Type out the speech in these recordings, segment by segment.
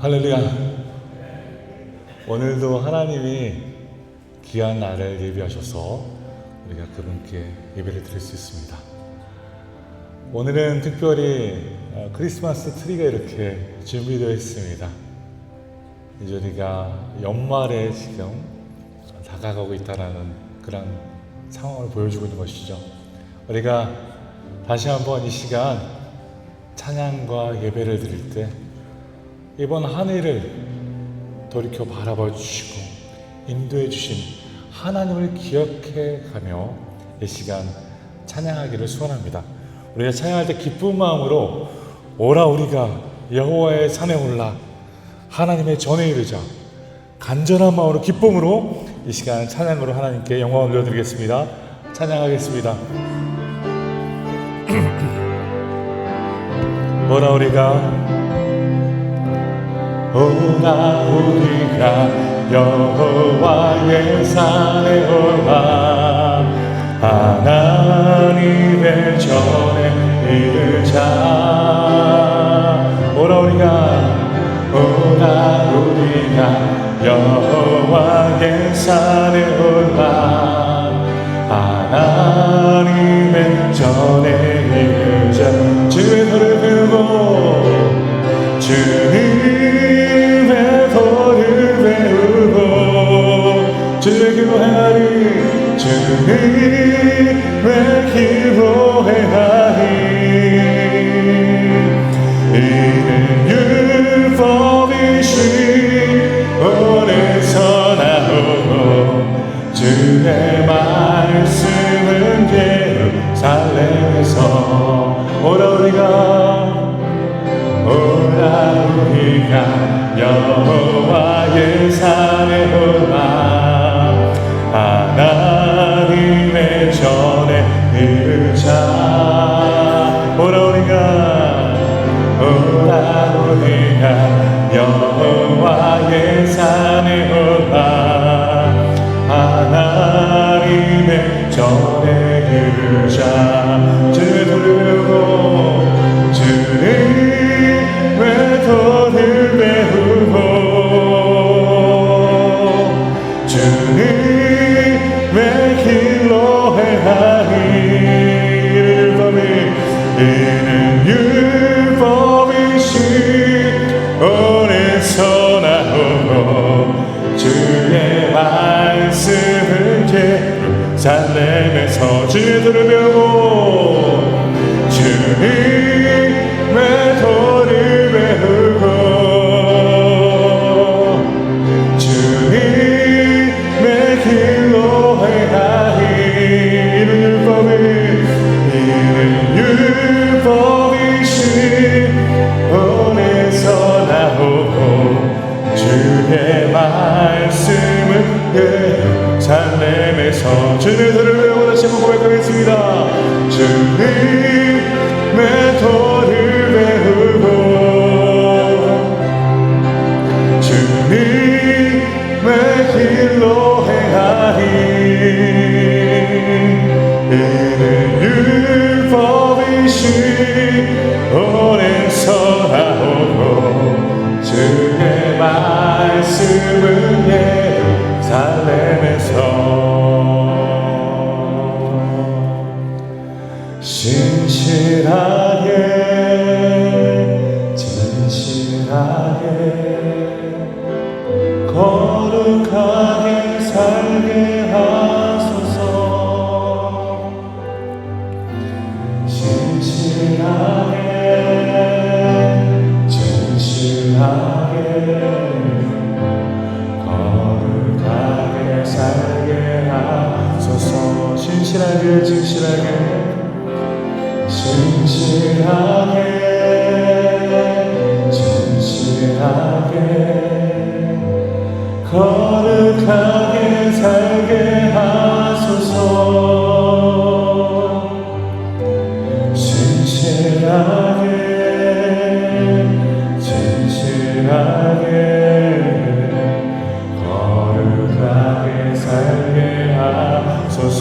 할렐루야. 오늘도 하나님이 귀한 날을 예비하셔서 우리가 그분께 예배를 드릴 수 있습니다. 오늘은 특별히 크리스마스 트리가 이렇게 준비되어 있습니다. 이제 우리가 연말에 지금 다가가고 있다는 그런 상황을 보여주고 있는 것이죠. 우리가 다시 한번 이 시간 찬양과 예배를 드릴 때 이번 한 해를 돌이켜 바라봐 주시고 인도해 주신 하나님을 기억해 가며 이 시간 찬양하기를 소원합니다. 우리가 찬양할 때 기쁜 마음으로 오라 우리가 여호와의 산에 올라 하나님의 전에 이르자 간절한 마음으로 기쁨으로 이 시간 찬양으로 하나님께 영광을 올려드리겠습니다. 찬양하겠습니다. 오라 우리가 여호와의 산에 올라 하나님의 전에 이르자. 오라 우리가 여호와의 산에 올라 하나님의 전에 이르자. 주의 도를 배우고 주님의 도를 배우고 주의 길로 행하리 주님의 길로 행하리. 이는 율법이신 오늘서 나오고 주의 말씀은 예루살렘에서. 오라 우리가 여호와의 산에 올라 하나님의 전에 이르자. 오라 우리가 여호와의 산에 올라 하나님의 전에 이르자. 주의 도를 배우고 주님의 도를 배우고 주님의 길로 행하리. 이는 율법이신 오늘서 나오고 주의 말씀을 예루살렘에서. 주의 도를 배우고 주님의 도를 배우고 주님의 길로 행하리. 이는 율법이신 오늘서 나오고 주의 말씀을 예루살렘에서. 주님의 도를 배우고 다시 한번 고백하겠습니다. 주님의 도를 배우고 주님의 길로 행하리. 이는 율법이신 오늘서 나오고 주의 말씀은 예루살렘에서. 진실하게 거룩하게 살게 하소서. 진실하게 거룩하게 살게 하소서. 진실하게 거룩하게 살게 하소서. 진실하게 거룩하게 살게 하소서.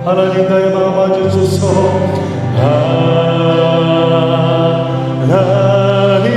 하나님 나의 마음 만져주소서. 하나님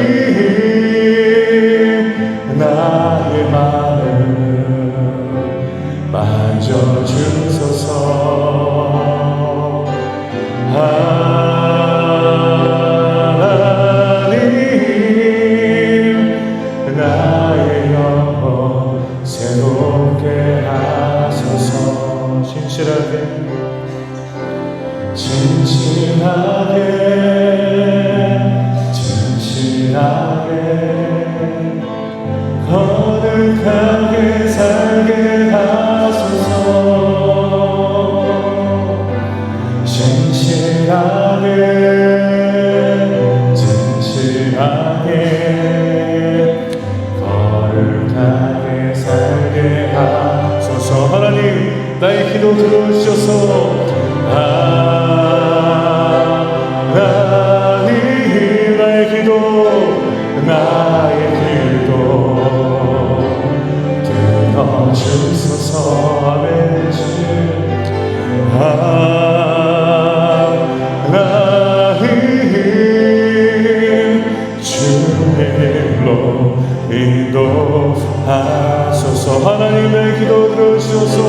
나의 기도 들어주소서. 아멘. 하나님 주의 길로 인도하소서. 하나님의 기도 들어주소서.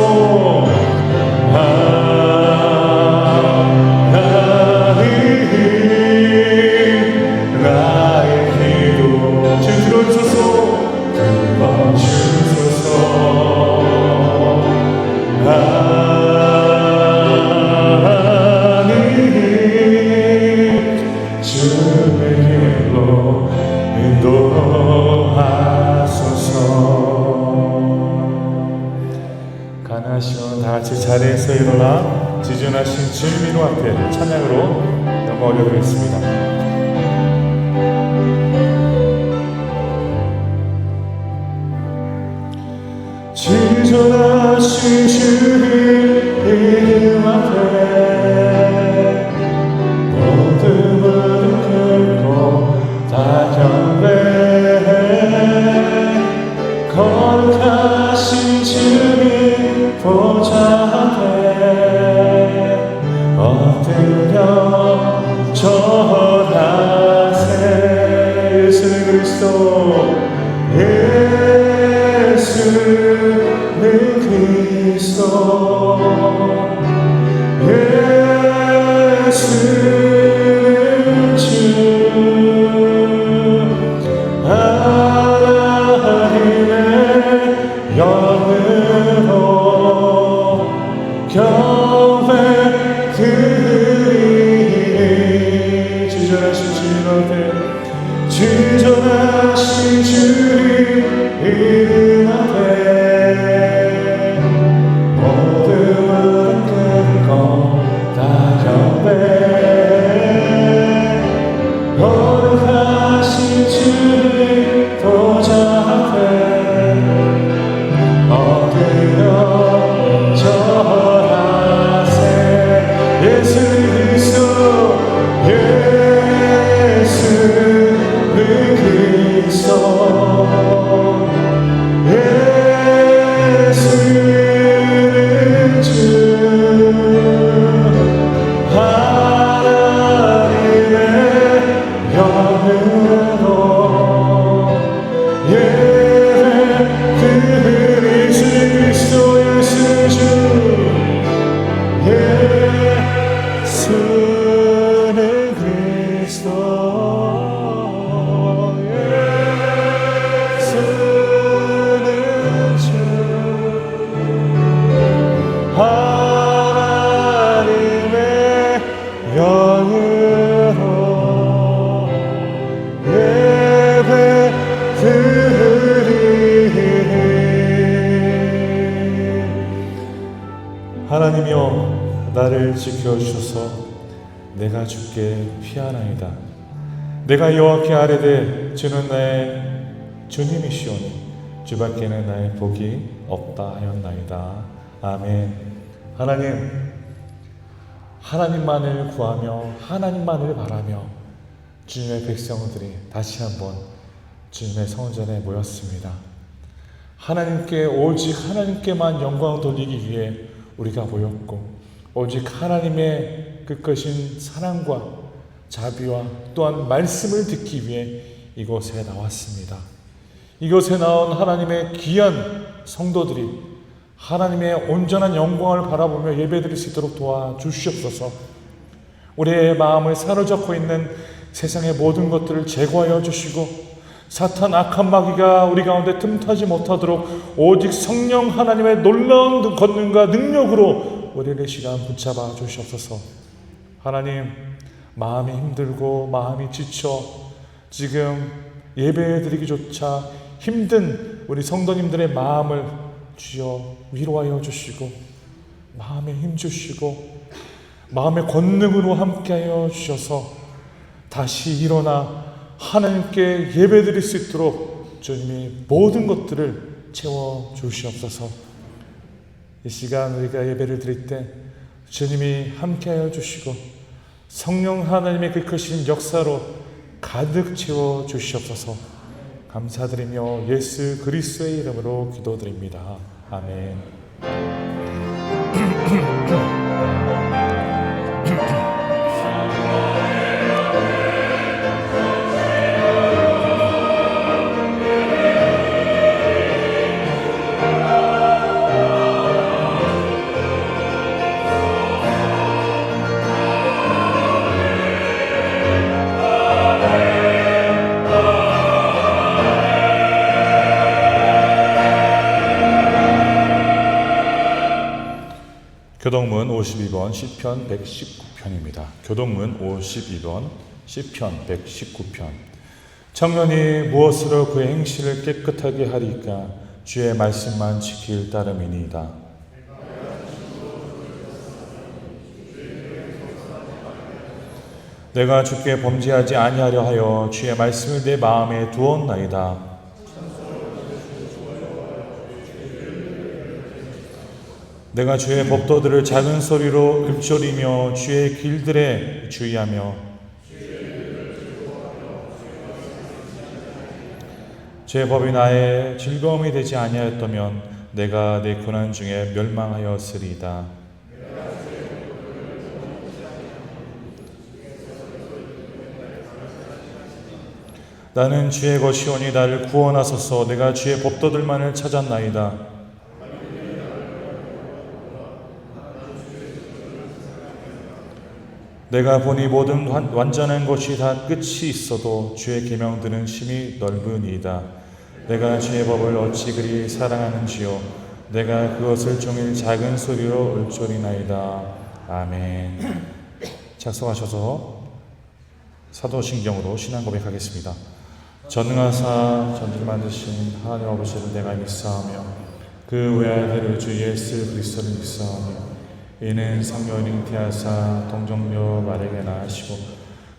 자리에서 일어나 지존하신 주님 이름 앞에 찬양으로 영광 올려드리겠습니다. 지존하신 주님 이름 앞에 모든 무릎 꿇고 다 경배해. 거룩하신 주님 보좌 엎드려 절하세. 예수는 그리스도, 예수는 그리스도, 예수는 주. 하나님의 영으로 경배 지존하신 주님 이름 앞에 모든 무릎 꿇고 다 경배해. 거룩하신 주님 보좌 앞에 엎드려 절하세. 예수 그리스도, 예수는 주. 하나님의 영으로 예배드리시. 그리스도 예수는 주. 예수는 그리스도, 하나님의 영으로 예배드리리. 하나님이여 나를 지켜주셔서 내가 주께 피하나이다. 내가 여호와께 아뢰되 주는 나의 주님이시오니 주밖에는 나의 복이 없다 하였나이다. 아멘. 하나님만을 구하며 하나님만을 바라며 주님의 백성들이 다시 한번 주님의 성전에 모였습니다. 하나님께 오직 하나님께만 영광 돌리기 위해 우리가 모였고, 오직 하나님의 끝까신 사랑과 자비와 또한 말씀을 듣기 위해 이곳에 나왔습니다. 이곳에 나온 하나님의 귀한 성도들이 하나님의 온전한 영광을 바라보며 예배드릴 수 있도록 도와주시옵소서. 우리의 마음을 사로잡고 있는 세상의 모든 것들을 제거하여 주시고, 사탄 악한 마귀가 우리 가운데 틈타지 못하도록 오직 성령 하나님의 놀라운 권능과 능력으로 우리를 시간 붙잡아 주시옵소서. 하나님, 마음이 힘들고 마음이 지쳐 지금 예배드리기조차 힘든 우리 성도님들의 마음을 주여 위로하여 주시고, 마음에 힘 주시고 마음의 권능으로 함께하여 주셔서 다시 일어나 하나님께 예배드릴 수 있도록 주님이 모든 것들을 채워 주시옵소서. 이 시간 우리가 예배를 드릴 때 주님이 함께하여 주시고 성령 하나님의 그 크신 역사로 가득 채워 주시옵소서. 감사드리며 예수 그리스도의 이름으로 기도드립니다. 아멘. 교동문 52번 시편 119편입니다. 교동문 52번 시편 119편. 청년이 무엇으로 그 행실을 깨끗하게 하리까? 주의 말씀만 지킬 따름이니이다. 내가 주께 범죄하지 아니하려 하여 주의 말씀을 내 마음에 두었나이다. 내가 주의 법도들을 작은 소리로 읊조리며 주의 길들에 주의하며 주의 법이 나의 즐거움이 되지 아니하였다면 내가 내 고난 중에 멸망하였으리이다. 나는 주의 것이오니 나를 구원하소서. 내가 주의 법도들만을 찾았나이다. 내가 보니 모든 완전한 것이 다 끝이 있어도 주의 계명들은 심히 넓으니이다. 내가 주의 법을 어찌 그리 사랑하는지요. 내가 그것을 종일 작은 소리로 읊조리나이다. 아멘. 작성하셔서 사도신경으로 신앙 고백하겠습니다. 전능하사 전지를 만드신 하나님 아버지를 내가 믿사오며 그 외아들을 주 예수 그리스도를 믿사오며 이는 성령을 잉태하사 동정녀 마리아에게 낳으시고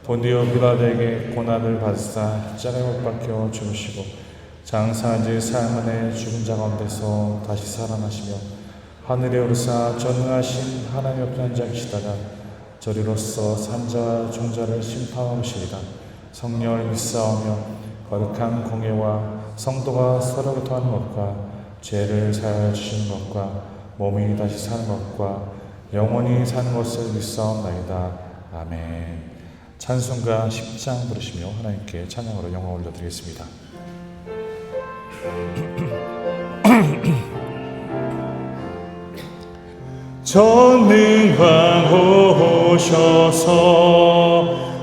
본디오 빌라도에게 고난을 받으사 십자가에 못 박혀 죽으시고 장사한 지 사흘 만에 죽은 자 가운데서 다시 살아나시며 하늘에 오르사 전능하신 하나님 옆에 앉아 계시다가 저리로서 산자와 종자를 심판하시리다. 성령을 믿사오며 거룩한 공예와 성도가 서로 교통하는 것과 죄를 사하여 주시는 것과 몸이 다시 사는 것과 영원히 사는 것을 믿사옵나이다. 아멘. 찬송가 10장 부르시며 하나님께 찬양으로 영광 올려드리겠습니다. 전능왕 오셔서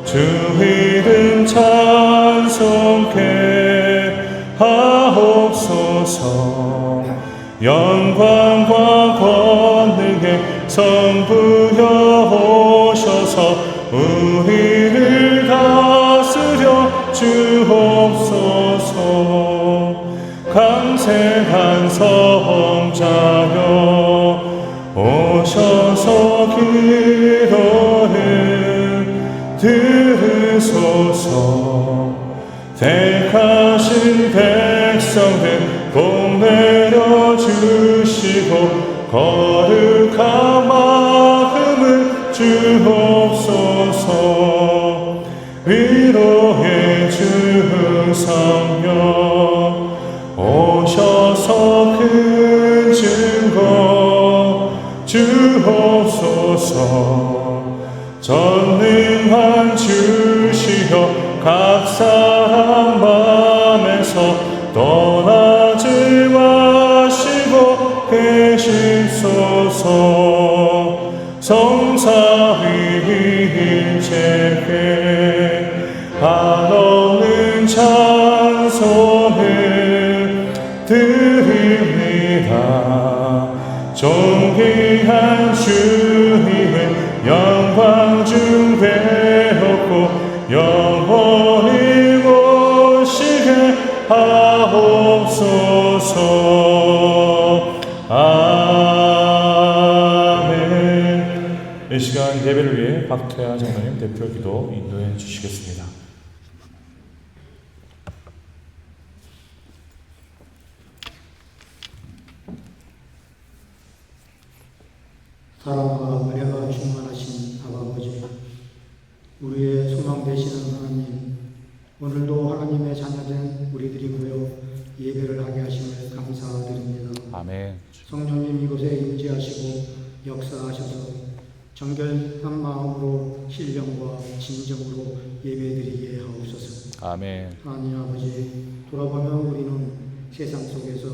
주 이름 찬송케 하옵소서. 영광과 권능에 성부여 오셔서 우리를 다스려 주옵소서. 강세한 성자여 오셔서 기도를 들으소서. 택하신 백성들 복 내려주시고 거룩한 마음을 주옵소서. 위로의 주 성령 오셔서 큰 증거 주옵소서. 전능한 주시여 각 사람 맘에서 떠나지 마시고 계시소서. 성사위일체에 한없는 찬송을 드립니다. 존귀한 주님을 영광 중 배웠고 영원히 모시게 하옵소서. 아멘. 이 시간 예배를 위해 박태하 장로님 대표 기도 인도해 주시겠습니다. 사랑과 은혜가 충만하신 아버지, 우리의 소망 되시는 하나님, 오늘도 오늘도 하나님의 자녀된 우리들이 모여 예배를 하게 하심을 감사드립니다. 아멘. 성령님 이곳에 임재하시고 역사하셔서 정결한 마음으로 신령과 진정으로 예배드리게 하옵소서. 아멘. 하나님 아버지, 돌아보면 우리는 세상 속에서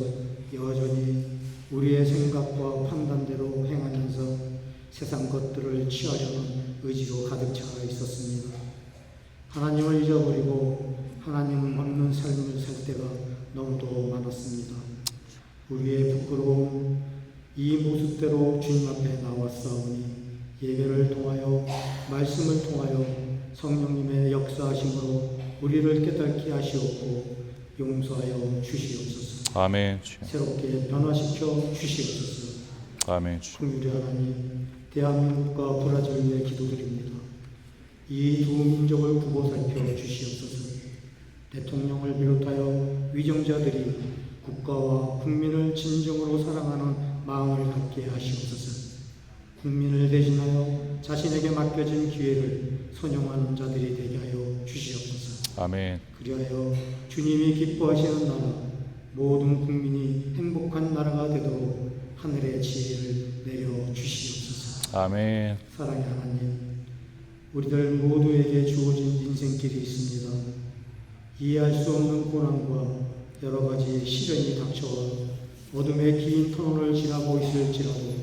여전히 우리의 생각과 판단대로 행하면서 세상 것들을 취하려는 의지로 가득 차 있었습니다. 하나님을 잊어버리고 하나님 없는 삶을 살 때가 너무도 많았습니다. 우리의 부끄러움, 이 모습대로 주님 앞에 나왔사오니 예배를 통하여 말씀을 통하여 성령님의 역사하심으로 우리를 깨닫게 하시옵고 용서하여 주시옵소서. 아멘. 새롭게 변화시켜 주시옵소서. 아멘. 긍휼의 하나님, 대한민국과 브라질을 위해 기도드립니다. 이 두 민족을 구보 살펴 주시옵소서. 대통령을 비롯하여 위정자들이 국가와 국민을 진정으로 사랑하는 마음을 갖게 하시옵소서. 국민을 대신하여 자신에게 맡겨진 기회를 선용하는 자들이 되게 하여 주시옵소서. 아멘. 그리하여 주님이 기뻐하시는 나라, 모든 국민이 행복한 나라가 되도록 하늘의 지혜를 내려 주시옵소서. 아멘. 사랑의 하나님, 우리들 모두에게 주어진 인생길이 있습니다. 이해할 수 없는 고난과 여러 가지 시련이 닥쳐와 어둠의 긴 터널을 지나고 있을지라도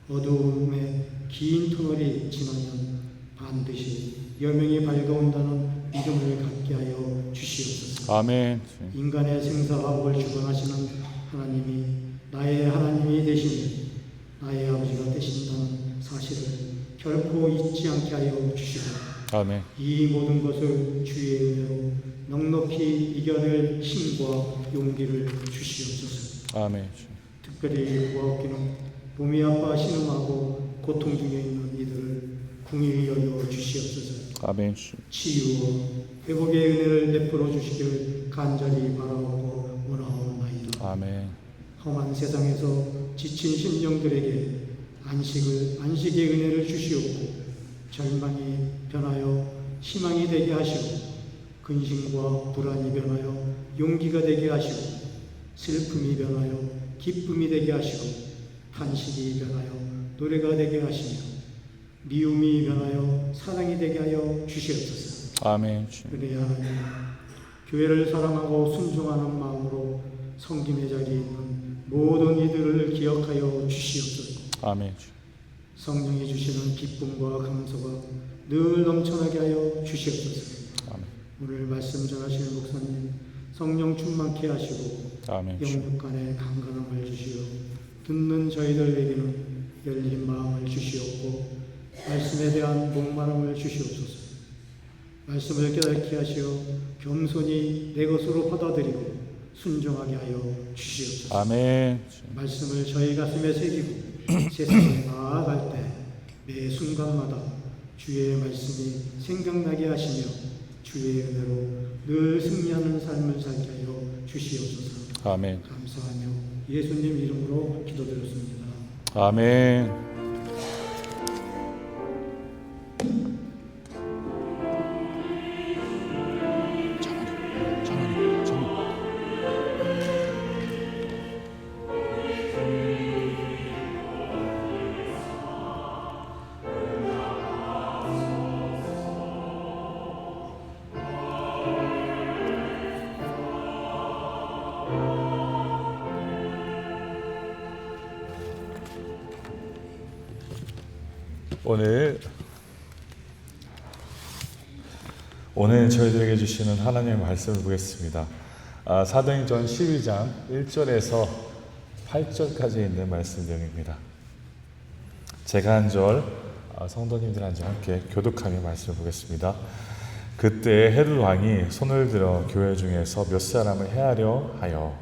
어두움의 긴 터널이 지나면 반드시 여명이 밝아온다는 믿음을 갖게 하여 주시옵소서. 아멘. 인간의 생사화복을 주관하시는 하나님이 나의 하나님이 되시니 나의 아버지가 되신다는 사실을 결코 잊지 않게 하여 주시고 아멘. 이 모든 것을 주의 은혜로 넉넉히 이겨낼 힘과 용기를 주시옵소서. 아멘. 특별히 구하옵기는 몸이 아파 신음하고 고통 중에 있는 이들을 궁히 여겨 주시옵소서. 아멘. 치유와 회복의 은혜를 베풀어 주시기를 간절히 바라옵고 원하옵나이다. 아멘. 험한 세상에서 지친 심령들에게 안식의 은혜를 주시옵고 절망이 변하여 희망이 되게 하시고 근심과 불안이 변하여 용기가 되게 하시고 슬픔이 변하여 기쁨이 되게 하시고 탄식이 변하여 노래가 되게 하시며 미움이 변하여 사랑이 되게 하여 주시옵소서. 아멘. 은혜의 하나님, 교회를 사랑하고 순종하는 마음으로 성김의 자리에 있는 모든 이들을 기억하여 주시옵소서. 아멘. 성령이 주시는 기쁨과 감사가 늘 넘쳐나게 하여 주시옵소서. 아멘. 오늘 말씀 전하시는 목사님 성령 충만케 하시고 아멘. 영육 간의 강건함을 주시어 듣는 저희들에게는 열린 마음을 주시옵고 말씀에 대한 목마름을 주시옵소서. 말씀을 깨닫게 하시어 겸손히 내 것으로 받아들이고 순종하게 하여 주시옵소서. 아멘. 말씀을 저희 가슴에 새기고 세상에 나아갈 때 매 순간마다 주의 말씀이 생각나게 하시며 주의 은혜로 늘 승리하는 삶을 살게 하여 주시옵소서. 아멘. 감사하며 예수님 이름으로 기도드렸습니다. 아멘. 오늘 저희들에게 주시는 하나님의 말씀을 보겠습니다. 사도행전 12장 1절에서 8절까지 있는 말씀들입니다. 제가 한 절, 성도님들 한 절 함께 교독하며 말씀을 보겠습니다. 그때 헤롯 왕이 손을 들어 교회 중에서 몇 사람을 해하려 하여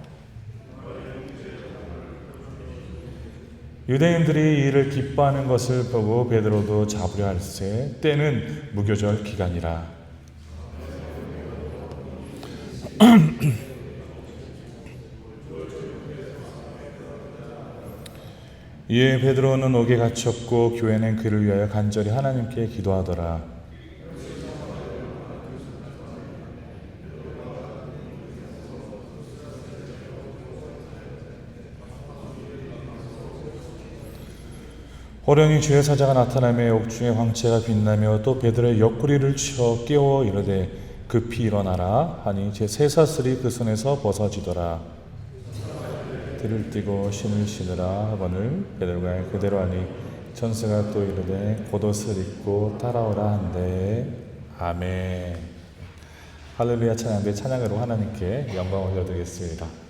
유대인들이 이 일을 기뻐하는 것을 보고 베드로도 잡으려 할세 때는 무교절 기간이라. 이에 베드로는 옥에 갇혔고 교회는 그를 위하여 간절히 하나님께 기도하더라. 호령이 주의 사자가 나타나며 옥중의 황체가 빛나며 또 베드로의 옆구리를 치어 깨워 이르되 급히 일어나라 하니 제 쇠사슬이 그 손에서 벗어지더라. 들을 띠고 신을 신으라 하거늘 베드로가 그대로 하니 천사가 또 이르되 겉옷을 입고 따라오라 한대. 아멘. 할렐루야 찬양대 찬양으로 하나님께 영광을 올려드리겠습니다.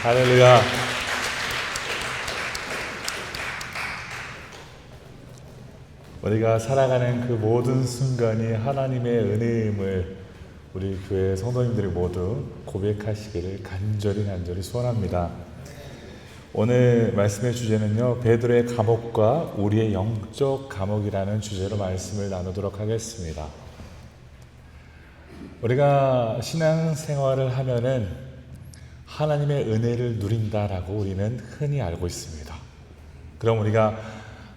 할렐루야. 우리가 살아가는 그 모든 순간이 하나님의 은혜임을 우리 교회 성도님들이 모두 고백하시기를 간절히 소원합니다. 오늘 말씀의 주제는요, 베드로의 감옥과 우리의 영적 감옥이라는 주제로 말씀을 나누도록 하겠습니다. 우리가 신앙생활을 하면은 하나님의 은혜를 누린다라고 우리는 흔히 알고 있습니다. 그럼 우리가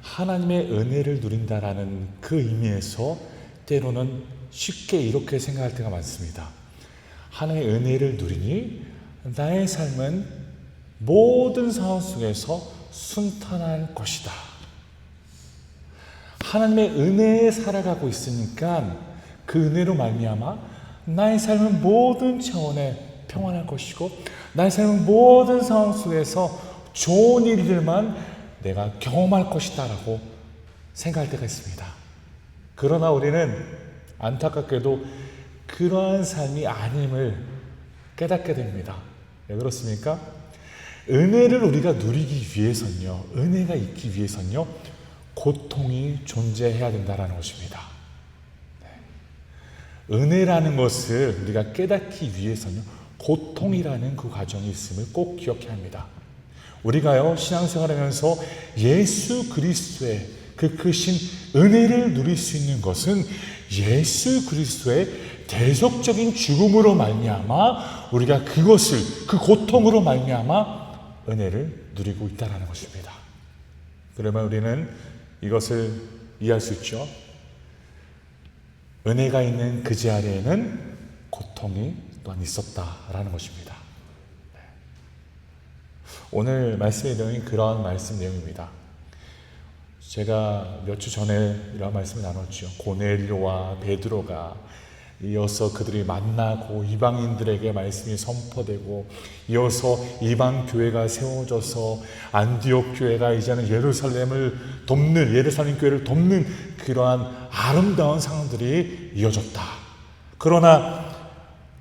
하나님의 은혜를 누린다라는 그 의미에서 때로는 쉽게 이렇게 생각할 때가 많습니다. 하나님의 은혜를 누리니 나의 삶은 모든 상황 속에서 순탄할 것이다. 하나님의 은혜에 살아가고 있으니까 그 은혜로 말미암아 나의 삶은 모든 차원에 평안할 것이고 나의 삶은 모든 상황 속에서 좋은 일들만 내가 경험할 것이다 라고 생각할 때가 있습니다. 그러나 우리는 안타깝게도 그러한 삶이 아님을 깨닫게 됩니다. 왜 그렇습니까? 은혜를 우리가 누리기 위해서는요, 은혜가 있기 위해서는요, 고통이 존재해야 된다는 것입니다. 은혜라는 것을 우리가 깨닫기 위해서는 고통이라는 그 과정이 있음을 꼭 기억해야 합니다. 우리가요, 신앙생활하면서 예수 그리스도의 그 크신 은혜를 누릴 수 있는 것은 예수 그리스도의 대속적인 죽음으로 말미암아 우리가 그것을, 그 고통으로 말미암아 은혜를 누리고 있다는 것입니다. 그러면 우리는 이것을 이해할 수 있죠. 은혜가 있는 그제 아래에는 고통이 또한 있었다라는 것입니다. 오늘 말씀의 내용이 그러한 말씀 내용입니다. 제가 몇 주 전에 이런 말씀을 나눴죠. 고넬료와 베드로가 이어서 그들이 만나고 이방인들에게 말씀이 선포되고 이어서 이방 교회가 세워져서 안디옥 교회가 이제는 예루살렘 교회를 돕는 그러한 아름다운 상황들이 이어졌다. 그러나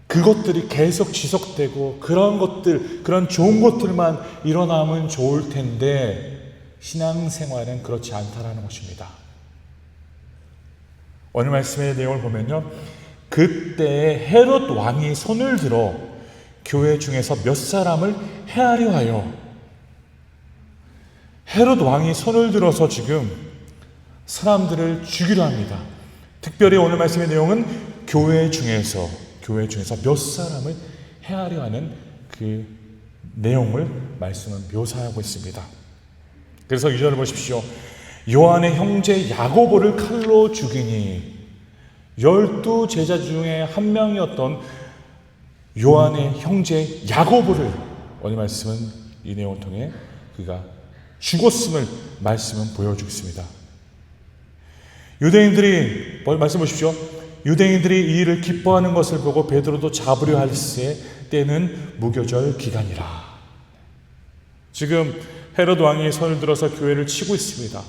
그것들이 계속 지속되고 그런 좋은 것들만 일어나면 좋을 텐데 신앙생활은 그렇지 않다라는 것입니다. 오늘 말씀의 내용을 보면요, 그때 헤롯 왕이 손을 들어 교회 중에서 몇 사람을 해하려 하여, 헤롯 왕이 손을 들어서 지금 사람들을 죽이려 합니다. 특별히 오늘 말씀의 내용은 교회 중에서 몇 사람을 해하려 하는 그 내용을 말씀은 묘사하고 있습니다. 그래서 2절을 보십시오. 요한의 형제 야고보를 칼로 죽이니, 12 제자 중에 한 명이었던 요한의 형제 야고보를 오늘 말씀은 이 내용을 통해 그가 죽었음을 말씀은 보여주고 있습니다. 유대인들이 말씀 보십시오. 유대인들이 이 일을 기뻐하는 것을 보고 베드로도 잡으려 할새 때는 무교절 기간이라. 지금 헤롯 왕이 손을 들어서 교회를 치고 있습니다.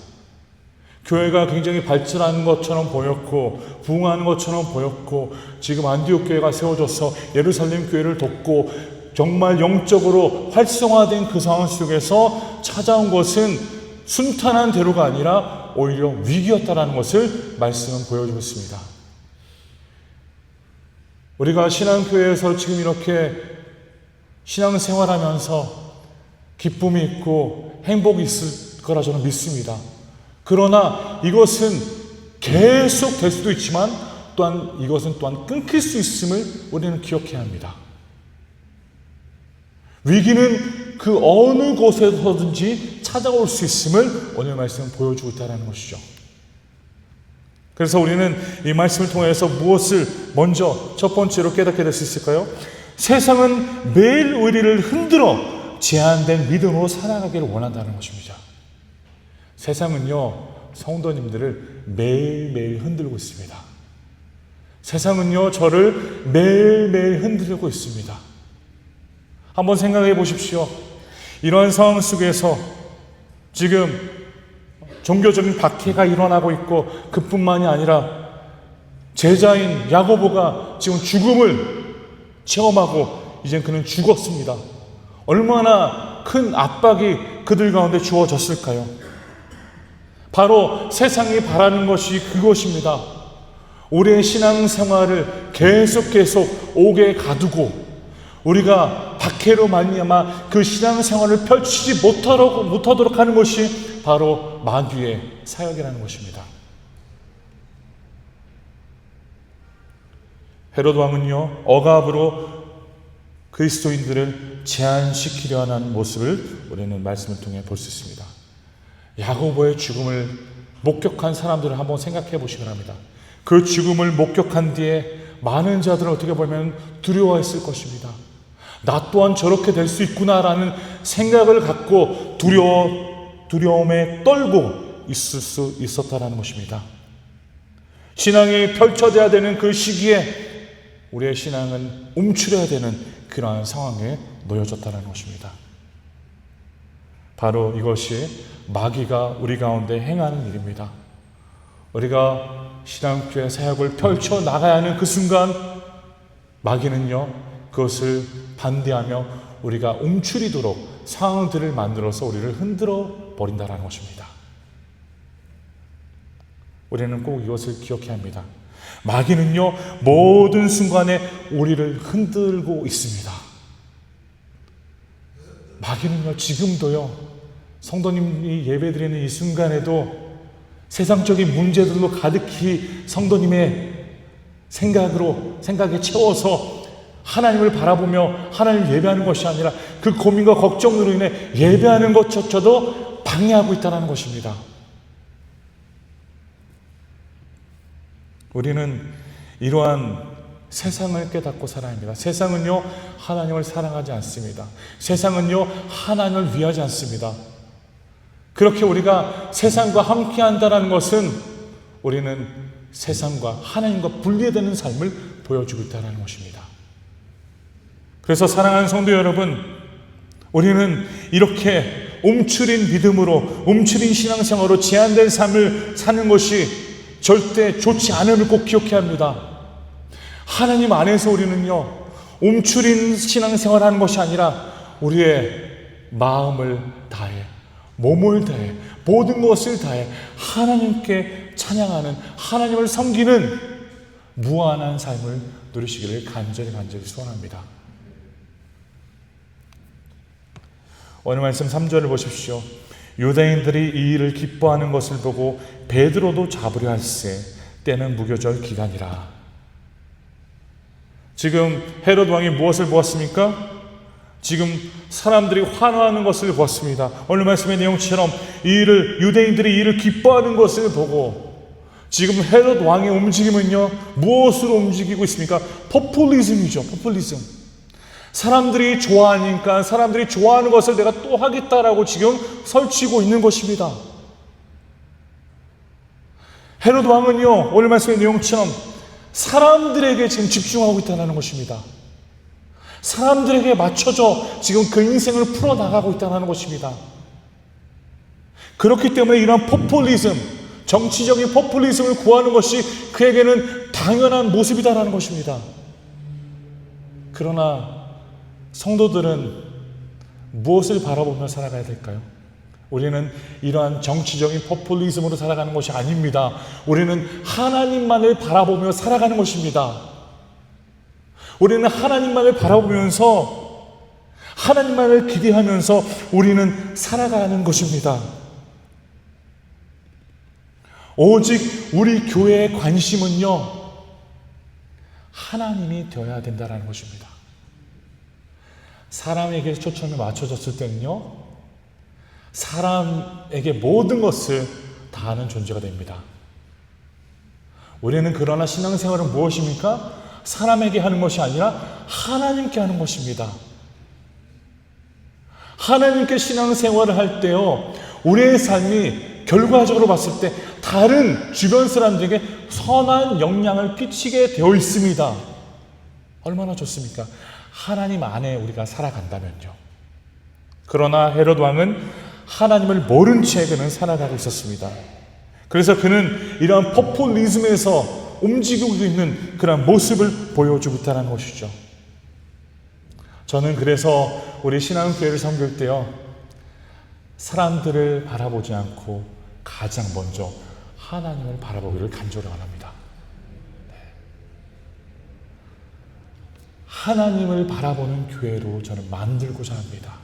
교회가 굉장히 발전하는 것처럼 보였고 부흥하는 것처럼 보였고 지금 안디옥 교회가 세워져서 예루살렘 교회를 돕고 정말 영적으로 활성화된 그 상황 속에서 찾아온 것은 순탄한 대로가 아니라 오히려 위기였다라는 것을 말씀은 보여주고 있습니다. 우리가 신앙교회에서 지금 이렇게 신앙생활하면서 기쁨이 있고 행복이 있을 거라 저는 믿습니다. 그러나 이것은 계속 될 수도 있지만 또한 이것은 또한 끊길 수 있음을 우리는 기억해야 합니다. 위기는 그 어느 곳에서든지 찾아올 수 있음을 오늘 말씀은 보여주고 있다는 것이죠. 그래서 우리는 이 말씀을 통해서 무엇을 먼저 첫 번째로 깨닫게 될 수 있을까요? 세상은 매일 우리를 흔들어 제한된 믿음으로 살아가기를 원한다는 것입니다. 세상은요, 성도님들을 매일매일 흔들고 있습니다. 세상은요, 저를 매일매일 흔들고 있습니다. 한번 생각해 보십시오. 이러한 상황 속에서 지금 종교적인 박해가 일어나고 있고 그뿐만이 아니라 제자인 야고보가 지금 죽음을 체험하고 이젠 그는 죽었습니다. 얼마나 큰 압박이 그들 가운데 주어졌을까요? 바로 세상이 바라는 것이 그것입니다. 우리의 신앙생활을 계속 옥에 가두고 우리가 박해로 말미암아 그 신앙생활을 펼치지 못하도록 하는 것이 바로 마귀의 사역이라는 것입니다. 헤롯 왕은요, 억압으로 그리스도인들을 제한시키려 하는 모습을 우리는 말씀을 통해 볼 수 있습니다. 야고보의 죽음을 목격한 사람들을 한번 생각해 보시기 바랍니다. 그 죽음을 목격한 뒤에 많은 자들은 어떻게 보면 두려워했을 것입니다. 나 또한 저렇게 될 수 있구나라는 생각을 갖고 두려움에 떨고 있을 수 있었다라는 것입니다. 신앙이 펼쳐져야 되는 그 시기에 우리의 신앙은 움츠려야 되는 그러한 상황에 놓여졌다는 것입니다. 바로 이것이 마귀가 우리 가운데 행하는 일입니다. 우리가 신앙교회 사역을 펼쳐 나가야 하는 그 순간 마귀는요, 그것을 반대하며 우리가 움츠리도록 상황들을 만들어서 우리를 흔들어 버린다는 것입니다. 우리는 꼭 이것을 기억해야 합니다. 마귀는요, 모든 순간에 우리를 흔들고 있습니다. 마귀는요, 지금도요, 성도님이 예배드리는 이 순간에도 세상적인 문제들로 가득히 성도님의 생각에 채워서 하나님을 바라보며 하나님을 예배하는 것이 아니라 그 고민과 걱정으로 인해 예배하는 것조차도 방해하고 있다는 것입니다. 우리는 이러한 세상을 깨닫고 살아야 합니다. 세상은요, 하나님을 사랑하지 않습니다. 세상은요, 하나님을 위하지 않습니다. 그렇게 우리가 세상과 함께 한다는 것은 우리는 세상과 하나님과 분리되는 삶을 보여주고 있다는 것입니다. 그래서 사랑하는 성도 여러분, 우리는 이렇게 움츠린 믿음으로, 움츠린 신앙생활로 제한된 삶을 사는 것이 절대 좋지 않음을 꼭 기억해야 합니다. 하나님 안에서 우리는요, 움츠린 신앙생활을 하는 것이 아니라 우리의 마음을 다해, 몸을 다해, 모든 것을 다해 하나님께 찬양하는, 하나님을 섬기는 무한한 삶을 누리시기를 간절히 소원합니다. 오늘 말씀 3절을 보십시오. 유대인들이 이 일을 기뻐하는 것을 보고 베드로도 잡으려 할세 때는 무교절 기간이라. 지금 헤롯 왕이 무엇을 보았습니까? 지금 사람들이 환호하는 것을 보았습니다. 오늘 말씀의 내용처럼 유대인들이 이 일을 기뻐하는 것을 보고 지금 헤롯 왕의 움직임은요, 무엇으로 움직이고 있습니까? 포퓰리즘이죠. 포퓰리즘. 사람들이 좋아하니까 사람들이 좋아하는 것을 내가 또 하겠다라고 지금 설치고 있는 것입니다. 헤롯 왕은요, 오늘 말씀의 내용처럼 사람들에게 지금 집중하고 있다는 것입니다. 사람들에게 맞춰져 지금 그 인생을 풀어나가고 있다는 것입니다. 그렇기 때문에 이러한 포퓰리즘, 정치적인 포퓰리즘을 구하는 것이 그에게는 당연한 모습이다라는 것입니다. 그러나 성도들은 무엇을 바라보며 살아가야 될까요? 우리는 이러한 정치적인 포퓰리즘으로 살아가는 것이 아닙니다. 우리는 하나님만을 바라보며 살아가는 것입니다. 우리는 하나님만을 바라보면서 하나님만을 기대하면서 우리는 살아가는 것입니다. 오직 우리 교회의 관심은요, 하나님이 되어야 된다는 것입니다. 사람에게 초점이 맞춰졌을 때는요, 사람에게 모든 것을 다하는 존재가 됩니다. 우리는 그러나 신앙생활은 무엇입니까? 사람에게 하는 것이 아니라 하나님께 하는 것입니다. 하나님께 신앙생활을 할 때요, 우리의 삶이 결과적으로 봤을 때 다른 주변 사람들에게 선한 영향을 끼치게 되어 있습니다. 얼마나 좋습니까? 하나님 안에 우리가 살아간다면요. 그러나 헤롯 왕은 하나님을 모른 채 그는 살아가고 있었습니다. 그래서 그는 이러한 포퓰리즘에서 움직이고 있는 그런 모습을 보여주고 있다는 것이죠. 저는 그래서 우리 신앙교회를 섬길 때요, 사람들을 바라보지 않고 가장 먼저 하나님을 바라보기를 간절히 원합니다. 하나님을 바라보는 교회로 저는 만들고자 합니다.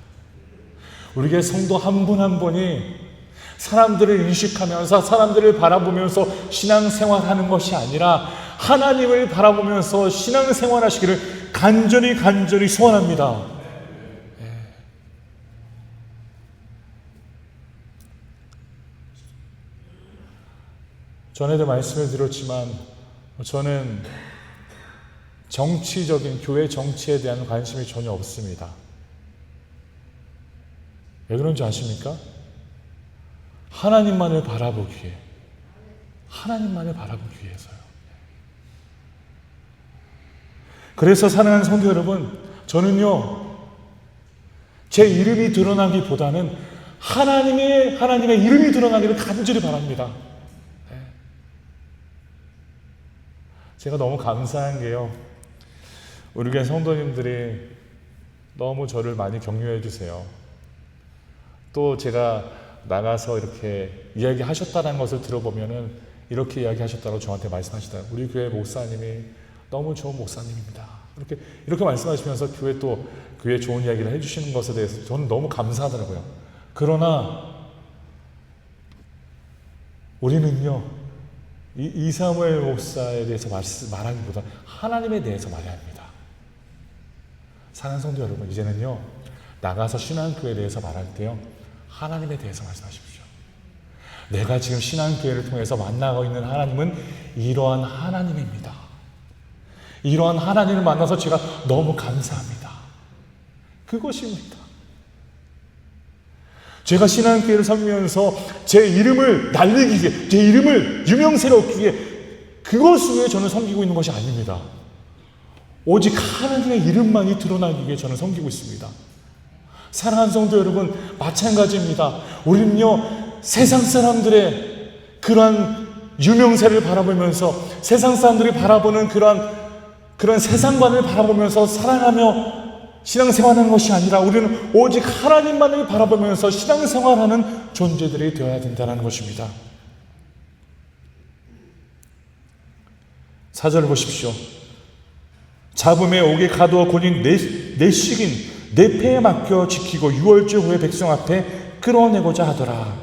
우리의 성도 한 분 한 분이 사람들을 인식하면서 사람들을 바라보면서 신앙생활하는 것이 아니라 하나님을 바라보면서 신앙생활하시기를 간절히 소원합니다. 전에도 말씀을 드렸지만 저는 정치적인 교회 정치에 대한 관심이 전혀 없습니다. 왜 그런지 아십니까? 하나님만을 바라보기에, 하나님만을 바라보기 위해서요. 그래서 사랑하는 성도 여러분, 저는요, 제 이름이 드러나기보다는 하나님의 이름이 드러나기를 간절히 바랍니다. 제가 너무 감사한 게요, 우리 교회 성도님들이 너무 저를 많이 격려해 주세요. 또 제가 나가서 이렇게 이야기하셨다는 것을 들어보면은 이렇게 이야기하셨다고 저한테 말씀하시더라고요. 우리 교회 목사님이 너무 좋은 목사님입니다. 이렇게 말씀하시면서 교회 좋은 이야기를 해주시는 것에 대해서 저는 너무 감사하더라고요. 그러나 우리는요, 이사무엘 목사에 대해서 말하기보다 하나님에 대해서 말해야 합니다. 사랑하는 성도 여러분, 이제는요, 나가서 신앙교회에 대해서 말할 때요, 하나님에 대해서 말씀하십시오. 내가 지금 신앙교회를 통해서 만나고 있는 하나님은 이러한 하나님입니다. 이러한 하나님을 만나서 제가 너무 감사합니다. 그것입니다. 제가 신앙교회를 섬기면서 제 이름을 날리기 위해, 제 이름을 유명세롭기 위해 그것을 위해 저는 섬기고 있는 것이 아닙니다. 오직 하나님의 이름만이 드러나기 위해 저는 섬기고 있습니다. 사랑하는 성도 여러분, 마찬가지입니다. 우리는요, 세상 사람들의 그러한 유명세를 바라보면서 세상 사람들이 바라보는 그런 세상관을 바라보면서 사랑하며 신앙생활하는 것이 아니라 우리는 오직 하나님만을 바라보면서 신앙생활하는 존재들이 되어야 된다는 것입니다. 4절 보십시오. 잡음에 옥에 가두어 곤인 내 식인 내 패에 맡겨 지키고 유월절 후에 백성 앞에 끌어내고자 하더라.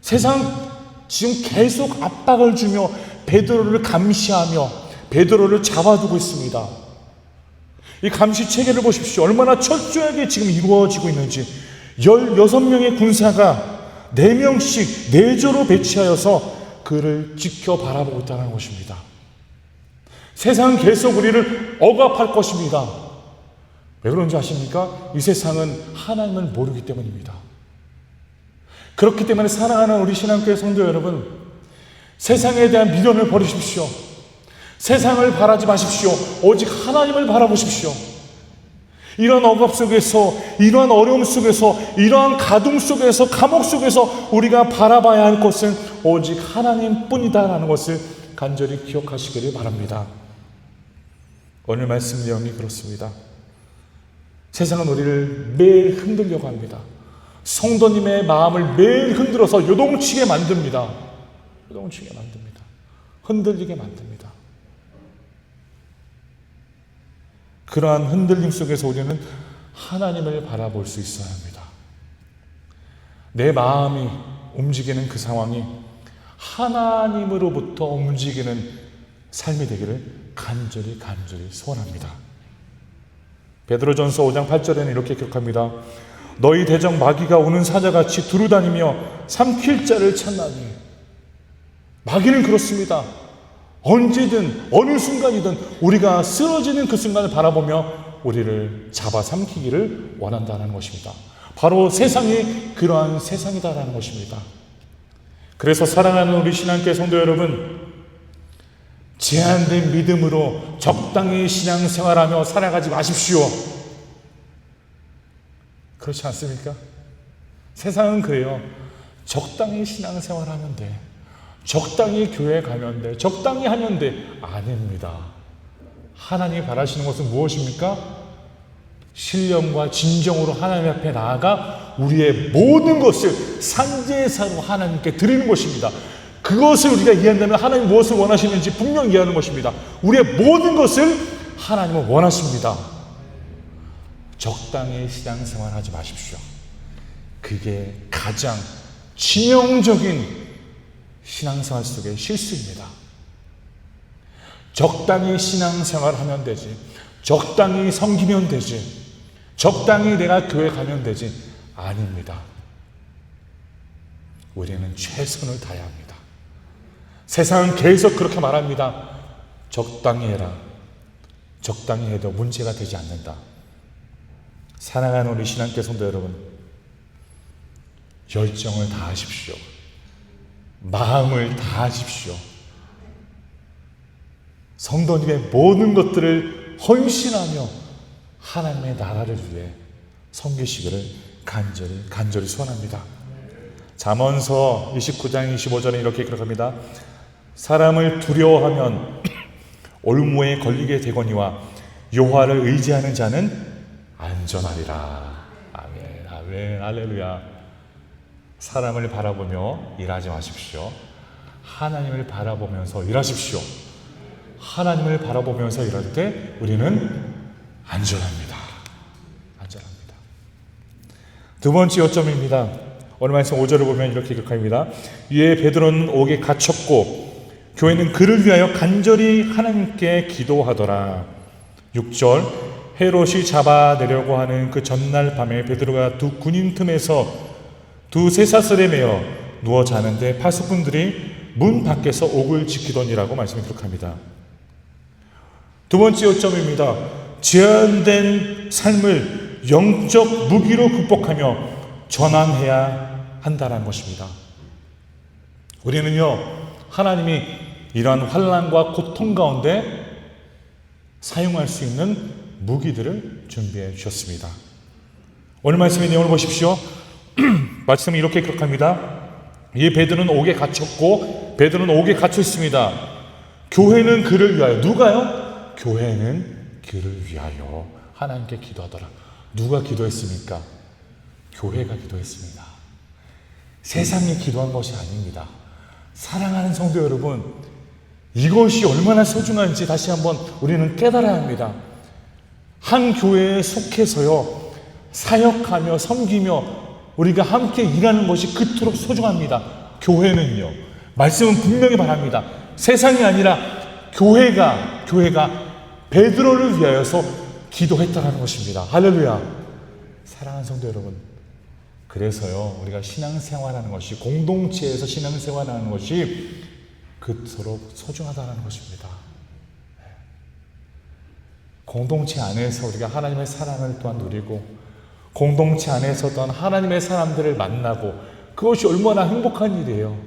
세상 지금 계속 압박을 주며 베드로를 감시하며 베드로를 잡아두고 있습니다. 이 감시 체계를 보십시오. 얼마나 철저하게 지금 이루어지고 있는지. 16명의 군사가 4명씩 4조로 배치하여서 그를 지켜 바라보고 있다는 것입니다. 세상은 계속 우리를 억압할 것입니다. 왜 그런지 아십니까? 이 세상은 하나님을 모르기 때문입니다. 그렇기 때문에 사랑하는 우리 신앙교회 성도 여러분, 세상에 대한 미련을 버리십시오. 세상을 바라지 마십시오. 오직 하나님을 바라보십시오. 이러한 억압 속에서, 이러한 어려움 속에서, 이러한 가둠 속에서, 감옥 속에서 우리가 바라봐야 할 것은 오직 하나님뿐이다라는 것을 간절히 기억하시기를 바랍니다. 오늘 말씀 내용이 그렇습니다. 세상은 우리를 매일 흔들려고 합니다. 성도님의 마음을 매일 흔들어서 요동치게 만듭니다. 요동치게 만듭니다. 흔들리게 만듭니다. 그러한 흔들림 속에서 우리는 하나님을 바라볼 수 있어야 합니다. 내 마음이 움직이는 그 상황이 하나님으로부터 움직이는 삶이 되기를 간절히 소원합니다. 베드로전서 5장 8절에는 이렇게 기록합니다. 너희 대적 마귀가 오는 사자같이 두루다니며 삼킬 자를 찾나니. 마귀는 그렇습니다. 언제든 어느 순간이든 우리가 쓰러지는 그 순간을 바라보며 우리를 잡아 삼키기를 원한다는 것입니다. 바로 세상이 그러한 세상이다라는 것입니다. 그래서 사랑하는 우리 신앙교회 성도 여러분, 제한된 믿음으로 적당히 신앙생활하며 살아가지 마십시오. 그렇지 않습니까? 세상은 그래요. 적당히 신앙생활하면 돼. 적당히 교회 가면 돼. 적당히 하면 돼. 아닙니다. 하나님이 바라시는 것은 무엇입니까? 신령과 진정으로 하나님 앞에 나아가 우리의 모든 것을 산제사로 하나님께 드리는 것입니다. 그것을 우리가 이해한다면 하나님 무엇을 원하시는지 분명히 이해하는 것입니다. 우리의 모든 것을 하나님은 원하십니다. 적당히 신앙생활 하지 마십시오. 그게 가장 치명적인 신앙생활 속의 실수입니다. 적당히 신앙생활 하면 되지, 적당히 섬기면 되지, 적당히 내가 교회 가면 되지, 아닙니다. 우리는 최선을 다해야 합니다. 세상은 계속 그렇게 말합니다. 적당히 해라. 적당히 해도 문제가 되지 않는다. 사랑하는 우리 신앙교 성도 여러분, 열정을 다하십시오. 마음을 다하십시오. 성도님의 모든 것들을 헌신하며 하나님의 나라를 위해 섬기시기를 간절히 소원합니다. 잠언서 29장 25절에 이렇게 기록합니다. 사람을 두려워하면 올무에 걸리게 되거니와 여호와를 의지하는 자는 안전하리라. 아멘, 아멘, 할렐루야. 사람을 바라보며 일하지 마십시오. 하나님을 바라보면서 일하십시오. 하나님을 바라보면서 일할 때 우리는 안전합니다. 안전합니다. 두 번째 요점입니다. 오늘 말씀 5절을 보면 이렇게 기록합니다. 이에 베드로는 옥에 갇혔고 교회는 그를 위하여 간절히 하나님께 기도하더라. 6절 헤롯이 잡아내려고 하는 그 전날 밤에 베드로가 두 군인 틈에서 두 쇠사슬에 매어 누워 자는데 파수꾼들이 문 밖에서 옥을 지키더니라고 말씀을 기록합니다. 두 번째 요점입니다. 제한된 삶을 영적 무기로 극복하며 전환해야 한다는 것입니다. 우리는요, 하나님이 이러한 환난과 고통 가운데 사용할 수 있는 무기들을 준비해 주셨습니다. 오늘 말씀의 내용을 보십시오. 말씀이 이렇게 기록합니다. 이 베드로는 옥에 갇혔고 베드로는 옥에 갇혀 있습니다. 교회는 그를 위하여, 누가요? 교회는 그를 위하여 하나님께 기도하더라. 누가 기도했습니까? 교회가 기도했습니다. 세상이 기도한 것이 아닙니다. 사랑하는 성도 여러분, 이것이 얼마나 소중한지 다시 한번 우리는 깨달아야 합니다. 한 교회에 속해서요, 사역하며 섬기며 우리가 함께 일하는 것이 그토록 소중합니다. 교회는요, 말씀은 분명히 말합니다. 세상이 아니라 교회가 베드로를 위하여서 기도했다는 것입니다. 할렐루야. 사랑하는 성도 여러분, 그래서요, 우리가 신앙생활하는 것이, 공동체에서 신앙생활하는 것이 그토록 소중하다는 것입니다. 공동체 안에서 우리가 하나님의 사랑을 또한 누리고, 공동체 안에서 또한 하나님의 사람들을 만나고, 그것이 얼마나 행복한 일이에요.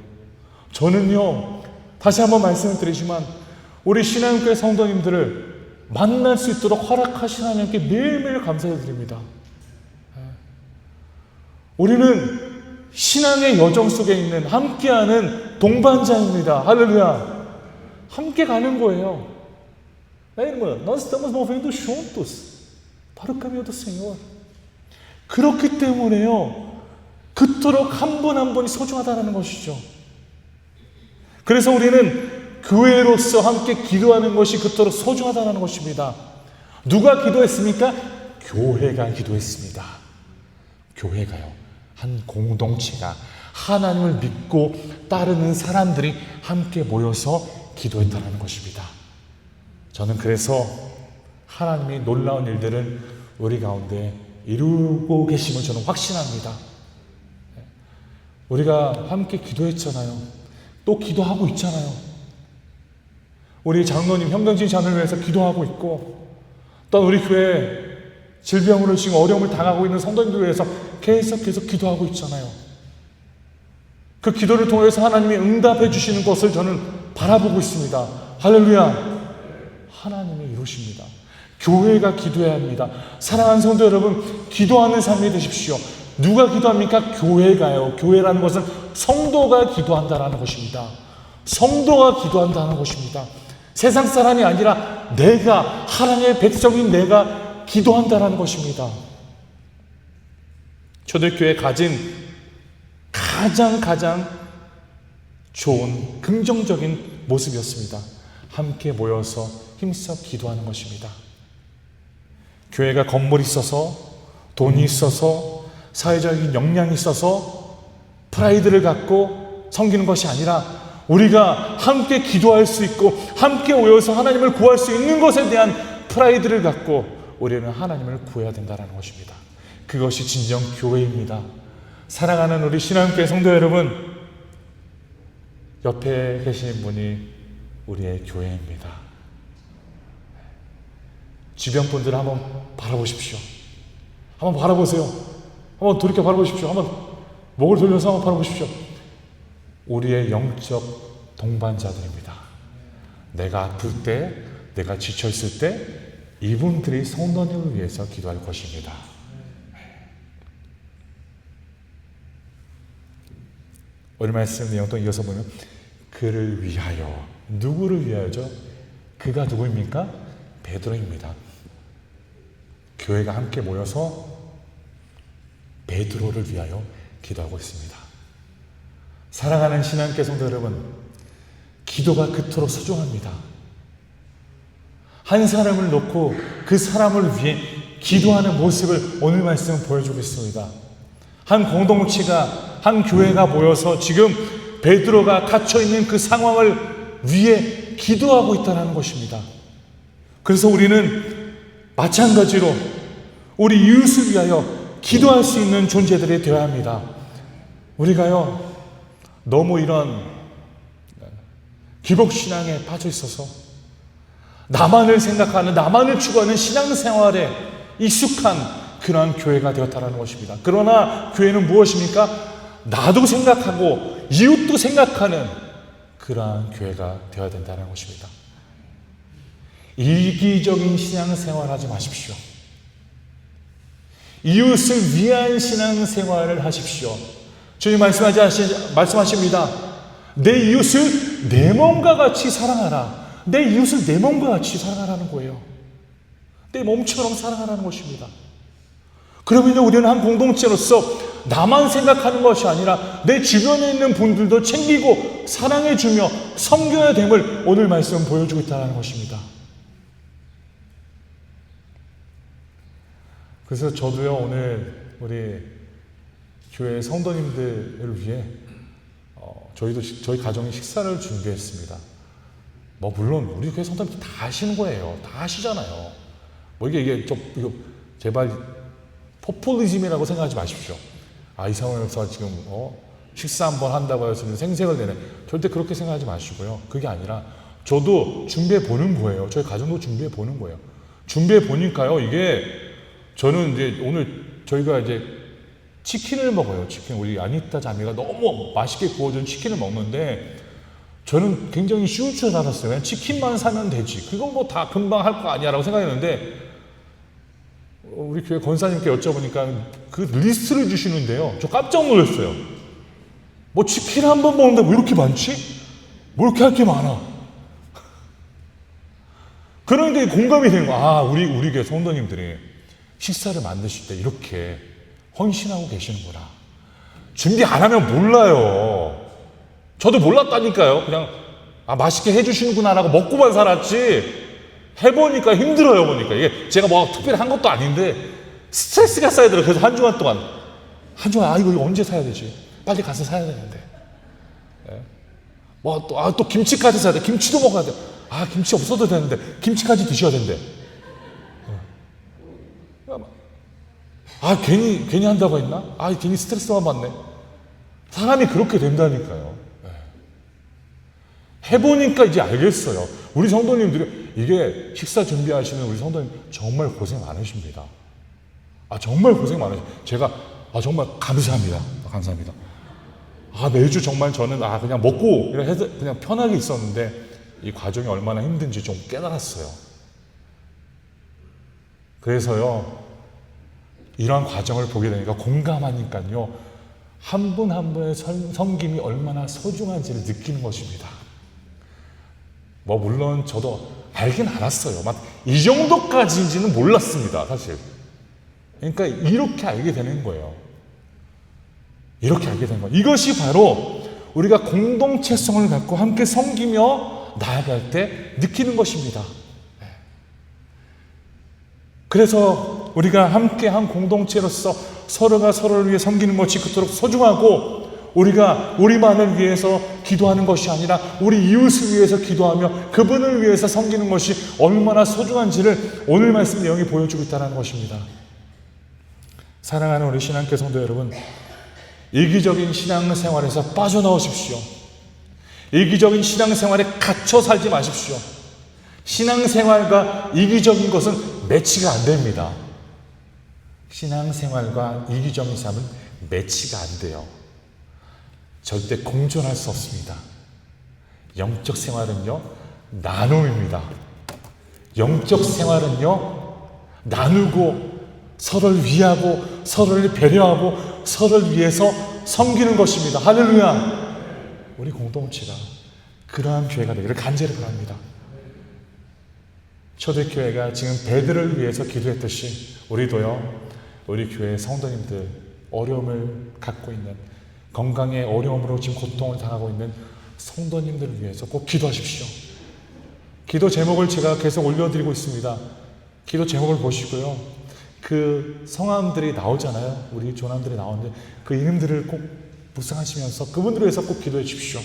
저는요, 다시 한번 말씀을 드리지만 우리 신앙교회 성도님들을 만날 수 있도록 허락하신 하나님께 매일매일 감사를 드립니다. 우리는 신앙의 여정 속에 있는 함께하는 동반자입니다. 할렐루야. 함께 가는 거예요. Irmã, nós estamos movendo juntos para o caminho do Senhor. 그렇기 때문에요, 그토록 한 분 한 분이 소중하다는 것이죠. 그래서 우리는 교회로서 함께 기도하는 것이 그토록 소중하다는 것입니다. 누가 기도했습니까? 교회가 기도했습니다. 교회가요, 한 공동체가 하나님을 믿고 따르는 사람들이 함께 모여서 기도했다는 것입니다. 저는 그래서 하나님이 놀라운 일들을 우리 가운데 이루고 계심을 저는 확신합니다. 우리가 함께 기도했잖아요. 또 기도하고 있잖아요. 우리 장로님, 현경진 장로를 위해서 기도하고 있고, 또 우리 교회 질병으로 지금 어려움을 당하고 있는 성도님들 위해서 계속 기도하고 있잖아요. 그 기도를 통해서 하나님이 응답해 주시는 것을 저는 바라보고 있습니다. 할렐루야. 하나님이 이루십니다. 교회가 기도해야 합니다. 사랑하는 성도 여러분, 기도하는 삶이 되십시오. 누가 기도합니까? 교회가요. 교회라는 것은 성도가 기도한다는 것입니다. 성도가 기도한다는 것입니다. 세상 사람이 아니라 내가, 하나님의 백성인 내가 기도한다는 것입니다. 초대교회에 가진 가장 좋은 긍정적인 모습이었습니다. 함께 모여서 힘써 기도하는 것입니다. 교회가 건물이 있어서, 돈이 있어서, 사회적인 역량이 있어서 프라이드를 갖고 섬기는 것이 아니라 우리가 함께 기도할 수 있고 함께 모여서 하나님을 구할 수 있는 것에 대한 프라이드를 갖고 우리는 하나님을 구해야 된다는 것입니다. 그것이 진정 교회입니다. 사랑하는 우리 신앙교회 성도 여러분, 옆에 계시는 분이 우리의 교회입니다. 주변 분들을 한번 바라보십시오. 한번 바라보세요. 한번 돌이켜 바라보십시오. 한번 목을 돌려서 한번 바라보십시오. 우리의 영적 동반자들입니다. 내가 아플 때, 내가 지쳐있을 때 이분들이 성도님을 위해서 기도할 것입니다. 오늘 말씀 내용 또 이어서 보면 그를 위하여, 누구를 위하여죠? 그가 누구입니까? 베드로입니다. 교회가 함께 모여서 베드로를 위하여 기도하고 있습니다. 사랑하는 신앙교회 성도 여러분, 기도가 그토록 소중합니다. 한 사람을 놓고 그 사람을 위해 기도하는 모습을 오늘 말씀은 보여주고 있습니다. 한 공동체가, 한 교회가 모여서 지금 베드로가 갇혀있는 그 상황을 위해 기도하고 있다는 것입니다. 그래서 우리는 마찬가지로 우리 이웃을 위하여 기도할 수 있는 존재들이 되어야 합니다. 우리가요, 너무 이런 기복신앙에 빠져 있어서 나만을 생각하는, 나만을 추구하는 신앙생활에 익숙한 그러한 교회가 되었다는 것입니다. 그러나 교회는 무엇입니까? 나도 생각하고 이웃도 생각하는 그러한 교회가 되어야 된다는 것입니다. 이기적인 신앙생활 하지 마십시오. 이웃을 위한 신앙생활을 하십시오. 주님 말씀하십니다. 내 이웃을 내 몸과 같이 사랑하라. 내 이웃을 내 몸과 같이 사랑하라는 거예요. 내 몸처럼 사랑하라는 것입니다. 그러면 우리는 한 공동체로서 나만 생각하는 것이 아니라 내 주변에 있는 분들도 챙기고 사랑해주며 섬겨야 됨을 오늘 말씀은 보여주고 있다는 것입니다. 그래서 저도요, 오늘 우리 교회 성도님들을 위해 저희 가정이 식사를 준비했습니다. 물론 우리 교회 성도님들 다 하시는 거예요. 다 하시잖아요. 이게 이거 제발 포퓰리즘이라고 생각하지 마십시오. 이상원에서 지금 식사 한번 한다고 해서 생색을 내네. 절대 그렇게 생각하지 마시고요. 그게 아니라 저도 준비해 보는 거예요. 저희 가정도 준비해 보는 거예요. 준비해 보니까요, 이게 저는 이제 오늘 저희가 이제 치킨을 먹어요. 치킨. 우리 아니타 자매가 너무 맛있게 구워준 치킨을 먹는데 저는 굉장히 쉬울 줄 알았어요. 그냥 치킨만 사면 되지. 그건 뭐 다 금방 할 거 아니야 라고 생각했는데 우리 교회 권사님께 여쭤보니까 그 리스트를 주시는데요. 저 깜짝 놀랐어요. 치킨 한 번 먹는데 왜 이렇게 많지? 뭐 이렇게 할 게 많아. 그런데 공감이 되는 거야. 우리 교회 성도님들이 식사를 만드실 때 이렇게 헌신하고 계시는구나. 준비 안 하면 몰라요. 저도 몰랐다니까요. 그냥 맛있게 해주시는구나라고 먹고만 살았지 해보니까 힘들어요. 보니까 이게 제가 특별히 한 것도 아닌데 스트레스가 쌓이더라고요. 그래서 한 주간 동안 이거 언제 사야 되지? 빨리 가서 사야 되는데 또 김치까지 사야 돼. 김치도 먹어야 돼. 김치 없어도 되는데 김치까지 드셔야 된대. 괜히 한다고 했나? 괜히 스트레스만 받네. 사람이 그렇게 된다니까요. 해보니까 이제 알겠어요. 우리 성도님들이 이게 식사 준비하시는 우리 성도님 정말 고생 많으십니다. 정말 고생 많으십니다. 제가 정말 감사합니다. 감사합니다. 매주 정말 저는 그냥 먹고 해서 그냥 편하게 있었는데 이 과정이 얼마나 힘든지 좀 깨달았어요. 그래서요, 이러한 과정을 보게 되니까 공감하니까요, 한 분 한 분의 섬김이 얼마나 소중한지를 느끼는 것입니다. 물론 저도 알긴 알았어요. 이 정도까지인지는 몰랐습니다, 사실. 그러니까 이렇게 알게 되는 거예요. 이렇게 알게 되는 거예요. 이것이 바로 우리가 공동체성을 갖고 함께 섬기며 나아갈 때 느끼는 것입니다. 그래서 우리가 함께 한 공동체로서 서로가 서로를 위해 섬기는 것이 그토록 소중하고, 우리가 우리만을 위해서 기도하는 것이 아니라 우리 이웃을 위해서 기도하며 그분을 위해서 섬기는 것이 얼마나 소중한지를 오늘 말씀 내용이 보여주고 있다는 것입니다. 사랑하는 우리 신앙교 성도 여러분, 이기적인 신앙생활에서 빠져나오십시오. 이기적인 신앙생활에 갇혀 살지 마십시오. 신앙생활과 이기적인 것은 매치가 안 됩니다. 신앙생활과 이기적인 삶은 매치가 안 돼요. 절대 공존할 수 없습니다. 영적 생활은요, 나눔입니다. 영적 생활은요, 나누고 서로를 위하고 서로를 배려하고 서로를 위해서 섬기는 것입니다. 할렐루야! 우리 공동체가 그러한 교회가 되기를 간절히 바랍니다. 초대교회가 지금 배들을 위해서 기도했듯이 우리도요, 우리 교회 성도님들, 어려움을 갖고 있는, 건강의 어려움으로 지금 고통을 당하고 있는 성도님들을 위해서 꼭 기도하십시오. 기도 제목을 제가 계속 올려드리고 있습니다. 기도 제목을 보시고요, 그 성함들이 나오잖아요. 우리 조남들이 나오는데 그 이름들을 꼭 묵상하시면서 그분들을 위해서 꼭 기도해 주십시오.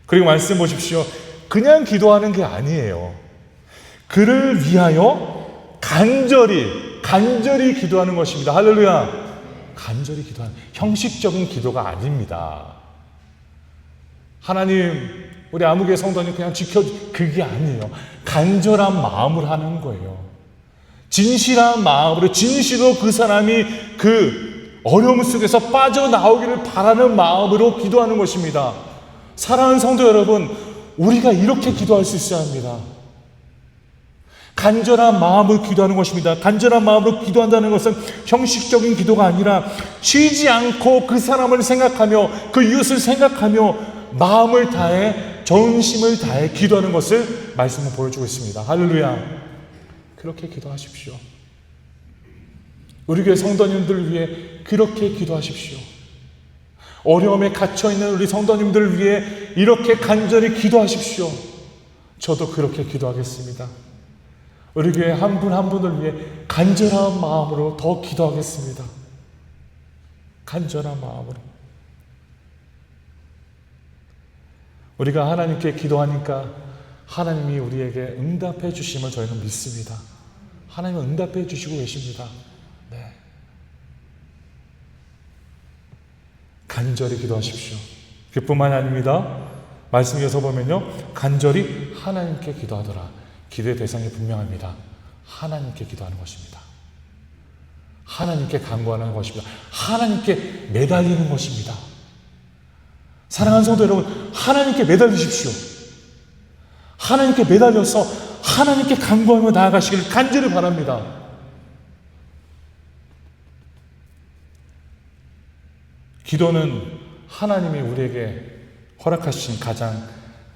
그리고 말씀 보십시오. 그냥 기도하는 게 아니에요. 그를 위하여 간절히 기도하는 것입니다. 할렐루야! 간절히 기도하는, 형식적인 기도가 아닙니다. 하나님, 우리 아무개 성도님 그냥 그게 아니에요. 간절한 마음을 하는 거예요. 진실한 마음으로, 진실로 그 사람이 그 어려움 속에서 빠져나오기를 바라는 마음으로 기도하는 것입니다. 사랑하는 성도 여러분, 우리가 이렇게 기도할 수 있어야 합니다. 간절한 마음으로 기도하는 것입니다. 간절한 마음으로 기도한다는 것은 형식적인 기도가 아니라 쉬지 않고 그 사람을 생각하며 그 이웃을 생각하며 마음을 다해, 전심을 다해 기도하는 것을 말씀을 보여주고 있습니다. 할렐루야! 그렇게 기도하십시오. 우리 교회 성도님들을 위해 그렇게 기도하십시오. 어려움에 갇혀있는 우리 성도님들을 위해 이렇게 간절히 기도하십시오. 저도 그렇게 기도하겠습니다. 우리 교회 한 분 한 분을 위해 간절한 마음으로 더 기도하겠습니다. 간절한 마음으로. 우리가 하나님께 기도하니까 하나님이 우리에게 응답해 주심을 저희는 믿습니다. 하나님은 응답해 주시고 계십니다. 네. 간절히 기도하십시오. 그뿐만이 아닙니다. 말씀 이어서 보면요, 간절히 하나님께 기도하더라. 기도의 대상이 분명합니다. 하나님께 기도하는 것입니다. 하나님께 간구하는 것입니다. 하나님께 매달리는 것입니다. 사랑하는 성도 여러분, 하나님께 매달리십시오. 하나님께 매달려서 하나님께 간구하며 나아가시기를 간절히 바랍니다. 기도는 하나님이 우리에게 허락하신 가장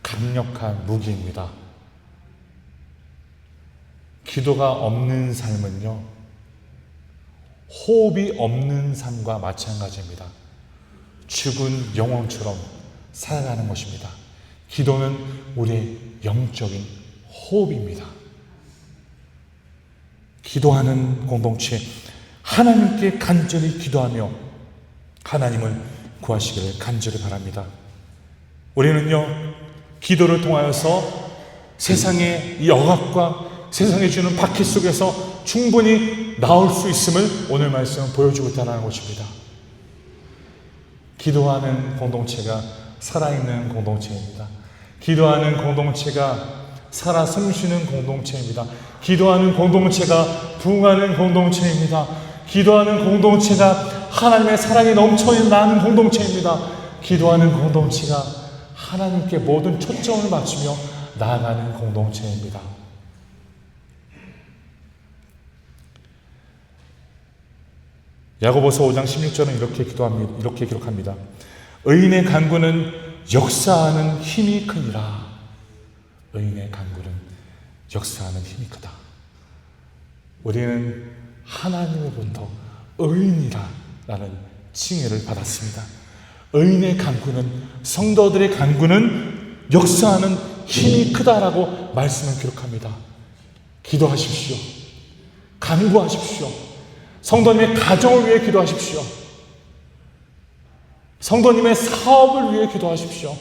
강력한 무기입니다. 기도가 없는 삶은요, 호흡이 없는 삶과 마찬가지입니다. 죽은 영혼처럼 살아가는 것입니다. 기도는 우리의 영적인 호흡입니다. 기도하는 공동체, 하나님께 간절히 기도하며 하나님을 구하시기를 간절히 바랍니다. 우리는요, 기도를 통하여서 세상의 이 억압과 세상에 주는 박해 속에서 충분히 나올 수 있음을 오늘 말씀은 보여주고 있다는 것입니다. 기도하는 공동체가 살아있는 공동체입니다. 기도하는 공동체가 살아 숨쉬는 공동체입니다. 기도하는 공동체가 부흥하는 공동체입니다. 기도하는 공동체가 하나님의 사랑이 넘쳐나는 공동체입니다. 기도하는 공동체가 하나님께 모든 초점을 맞추며 나아가는 공동체입니다. 야고보서 5장 16절은 이렇게 기록합니다. 의인의 간구는 역사하는 힘이 크니라. 의인의 간구는 역사하는 힘이 크다. 우리는 하나님으로부터 의인이라는 칭의를 받았습니다. 의인의 간구는, 성도들의 간구는 역사하는 힘이 크다라고 말씀을 기록합니다. 기도하십시오. 간구하십시오. 성도님의 가정을 위해 기도하십시오. 성도님의 사업을 위해 기도하십시오.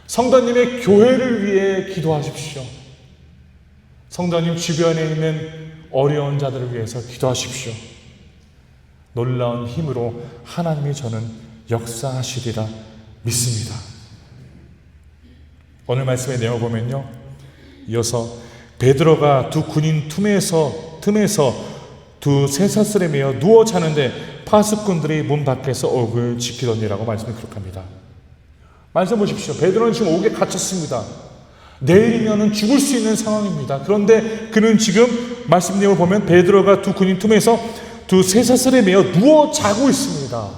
성도님의 교회를 위해 기도하십시오. 성도님 주변에 있는 어려운 자들을 위해서 기도하십시오. 놀라운 힘으로 하나님이 저는 역사하시리라 믿습니다. 오늘 말씀의 내용을 보면요, 이어서 베드로가 두 군인 틈에서 두 쇠사슬에 매어 누워 자는데 파수꾼들이 문 밖에서 옥을 지키더니라고 말씀을 기록합니다. 말씀 보십시오. 베드로는 지금 옥에 갇혔습니다. 내일이면 죽을 수 있는 상황입니다. 그런데 그는 지금 말씀 내용을 보면 베드로가 두 군인 틈에서 두 쇠사슬에 매어 누워 자고 있습니다.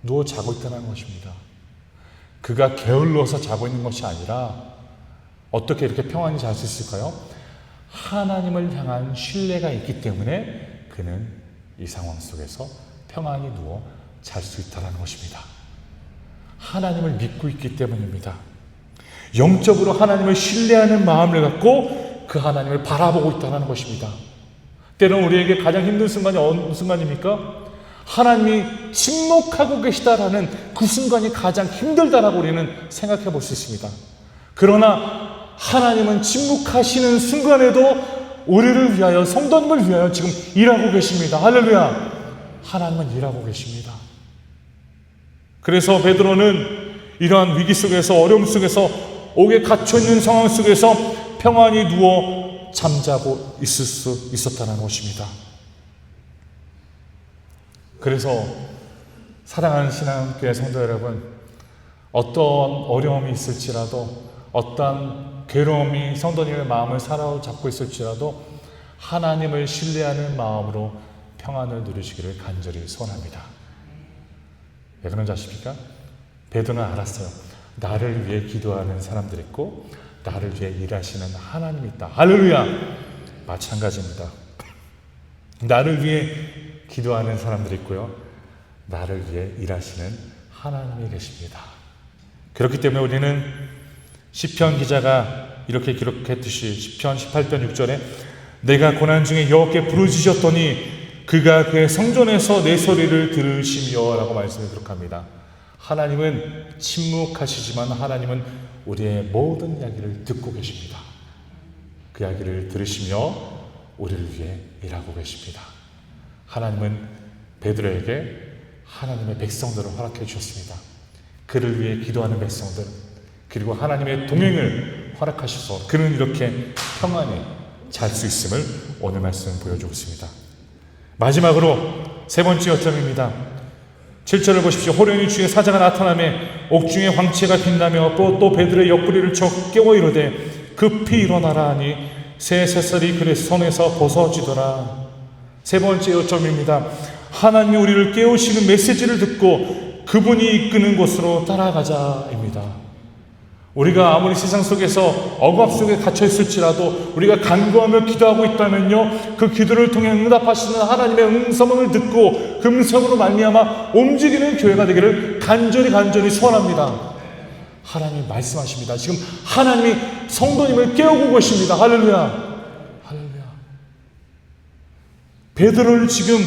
누워 자고 있다는 것입니다. 그가 게을러서 자고 있는 것이 아니라 어떻게 이렇게 평안히 잘 수 있을까요? 하나님을 향한 신뢰가 있기 때문에 그는 이 상황 속에서 평안히 누워 잘 수 있다는 것입니다. 하나님을 믿고 있기 때문입니다. 영적으로 하나님을 신뢰하는 마음을 갖고 그 하나님을 바라보고 있다는 것입니다. 때로는 우리에게 가장 힘든 순간이 어느 순간입니까? 하나님이 침묵하고 계시다라는 그 순간이 가장 힘들다라고 우리는 생각해 볼 수 있습니다. 그러나 하나님은 침묵하시는 순간에도 우리를 위하여, 성도님을 위하여 지금 일하고 계십니다. 할렐루야! 하나님은 일하고 계십니다. 그래서 베드로는 이러한 위기 속에서, 어려움 속에서, 옥에 갇혀있는 상황 속에서 평안히 누워 잠자고 있을 수 있었다는 것입니다. 그래서 사랑하는 신앙교회 성도 여러분, 어떤 어려움이 있을지라도, 어떤 괴로움이 성도님의 마음을 사로잡고 있을지라도 하나님을 신뢰하는 마음으로 평안을 누리시기를 간절히 소원합니다. 왜 그런지 아십니까? 베드로는 알았어요. 나를 위해 기도하는 사람들이 있고 나를 위해 일하시는 하나님이 있다. 할렐루야! 마찬가지입니다. 나를 위해 기도하는 사람들이 있고요, 나를 위해 일하시는 하나님이 계십니다. 그렇기 때문에 우리는 시편 기자가 이렇게 기록했듯이 시편 18편 6절에 내가 고난 중에 여호와께 부르짖었더니 그가 그의 성전에서 내 소리를 들으시며 라고 말씀을 기록합니다. 하나님은 침묵하시지만 하나님은 우리의 모든 이야기를 듣고 계십니다. 그 이야기를 들으시며 우리를 위해 일하고 계십니다. 하나님은 베드로에게 하나님의 백성들을 허락해 주셨습니다. 그를 위해 기도하는 백성들, 그리고 하나님의 동행을 허락하셔서 그는 이렇게 평안히 잘 수 있음을 오늘 말씀은 보여주고 있습니다. 마지막으로 세 번째 요점입니다. 7절을 보십시오. 호련히 주의 사자가 나타나매 옥중에 황채가 빛나며 또 베드로의 옆구리를 쳐 깨워 이르되 급히 일어나라 하니 새 새살이 그의 손에서 벗어지더라. 세 번째 요점입니다. 하나님이 우리를 깨우시는 메시지를 듣고 그분이 이끄는 곳으로 따라가자입니다. 우리가 아무리 세상 속에서 억압 속에 갇혀 있을지라도 우리가 간구하며 기도하고 있다면요, 그 기도를 통해 응답하시는 하나님의 음성을 듣고 그 음성으로 말미암아 움직이는 교회가 되기를 간절히 소원합니다. 하나님이 말씀하십니다. 지금 하나님이 성도님을 깨우고 계십니다. 할렐루야! 할렐루야! 베드로를 지금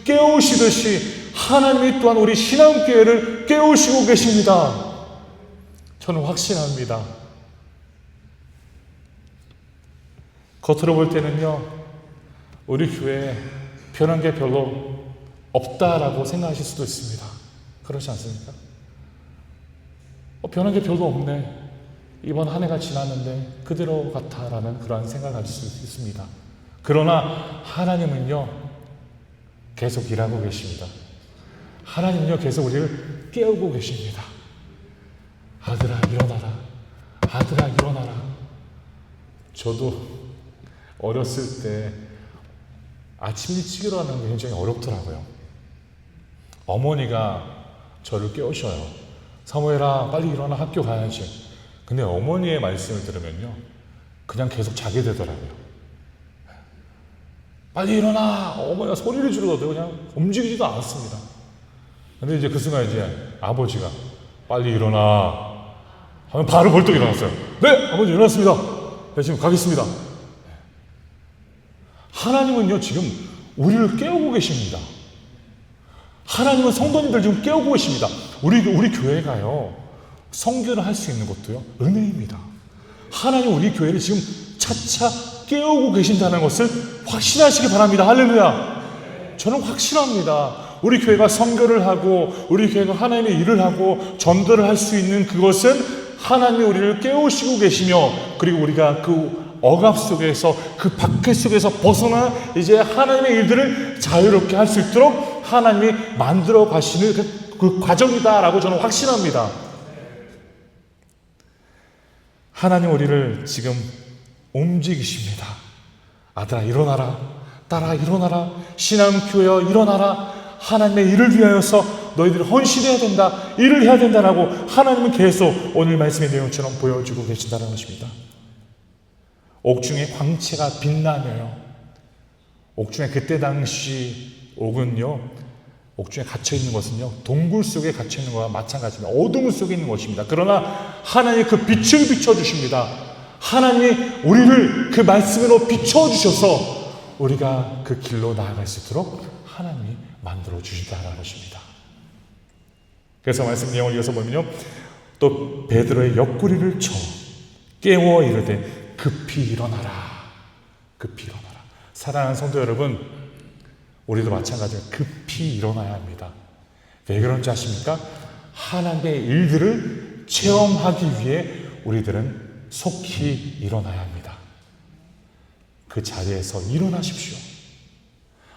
깨우시듯이 하나님이 또한 우리 신앙교회를 깨우시고 계십니다. 저는 확신합니다. 겉으로 볼 때는요, 우리 교회에 변한 게 별로 없다라고 생각하실 수도 있습니다. 그렇지 않습니까? 변한 게 별로 없네. 이번 한 해가 지났는데 그대로 같아라는 그러한 생각을 가질 수 있습니다. 그러나 하나님은요, 계속 일하고 계십니다. 하나님은요, 계속 우리를 깨우고 계십니다. 아들아 일어나라. 아들아 일어나라. 저도 어렸을 때 아침 일찍 일어나는 게 굉장히 어렵더라고요. 어머니가 저를 깨우셔요. 사무엘아 빨리 일어나 학교 가야지. 근데 어머니의 말씀을 들으면요, 그냥 계속 자게 되더라고요. 빨리 일어나. 어머니가 소리를 지르더라도 그냥 움직이지도 않았습니다. 근데 이제 그 순간 이제 아버지가 빨리 일어나 하면 바로 벌떡 일어났어요. 네, 아버지 일어났습니다. 네, 지금 가겠습니다. 하나님은요, 지금 우리를 깨우고 계십니다. 하나님은 성도님들 지금 깨우고 계십니다. 우리 교회가요, 성교를 할 수 있는 것도요, 은혜입니다. 하나님 우리 교회를 지금 차차 깨우고 계신다는 것을 확신하시기 바랍니다. 할렐루야. 저는 확신합니다. 우리 교회가 성교를 하고 우리 교회가 하나님의 일을 하고 전도를 할 수 있는 그것은 하나님이 우리를 깨우시고 계시며, 그리고 우리가 그 억압 속에서, 그 박해 속에서 벗어나 이제 하나님의 일들을 자유롭게 할 수 있도록 하나님이 만들어 가시는 그 과정이다라고 저는 확신합니다. 하나님 우리를 지금 움직이십니다. 아들아 일어나라, 딸아 일어나라, 신앙교회여 일어나라, 하나님의 일을 위하여서 너희들이 헌신해야 된다, 일을 해야 된다라고 하나님은 계속 오늘 말씀의 내용처럼 보여주고 계신다는 것입니다. 옥중에 광채가 빛나며요. 옥중에 그때 당시 옥은요, 옥중에 갇혀있는 것은요, 동굴 속에 갇혀있는 것과 마찬가지입니다. 어둠 속에 있는 것입니다. 그러나 하나님이 그 빛을 비춰주십니다. 하나님이 우리를 그 말씀으로 비춰주셔서 우리가 그 길로 나아갈 수 있도록 하나님이 만들어 주시다는 것입니다. 그래서 말씀 내용을 이어서 보면요, 또 베드로의 옆구리를 쳐 깨워 이르되 급히 일어나라, 급히 일어나라. 사랑하는 성도 여러분, 우리도 마찬가지로 급히 일어나야 합니다. 왜 그런지 아십니까? 하나님의 일들을 체험하기 위해 우리들은 속히 일어나야 합니다. 그 자리에서 일어나십시오.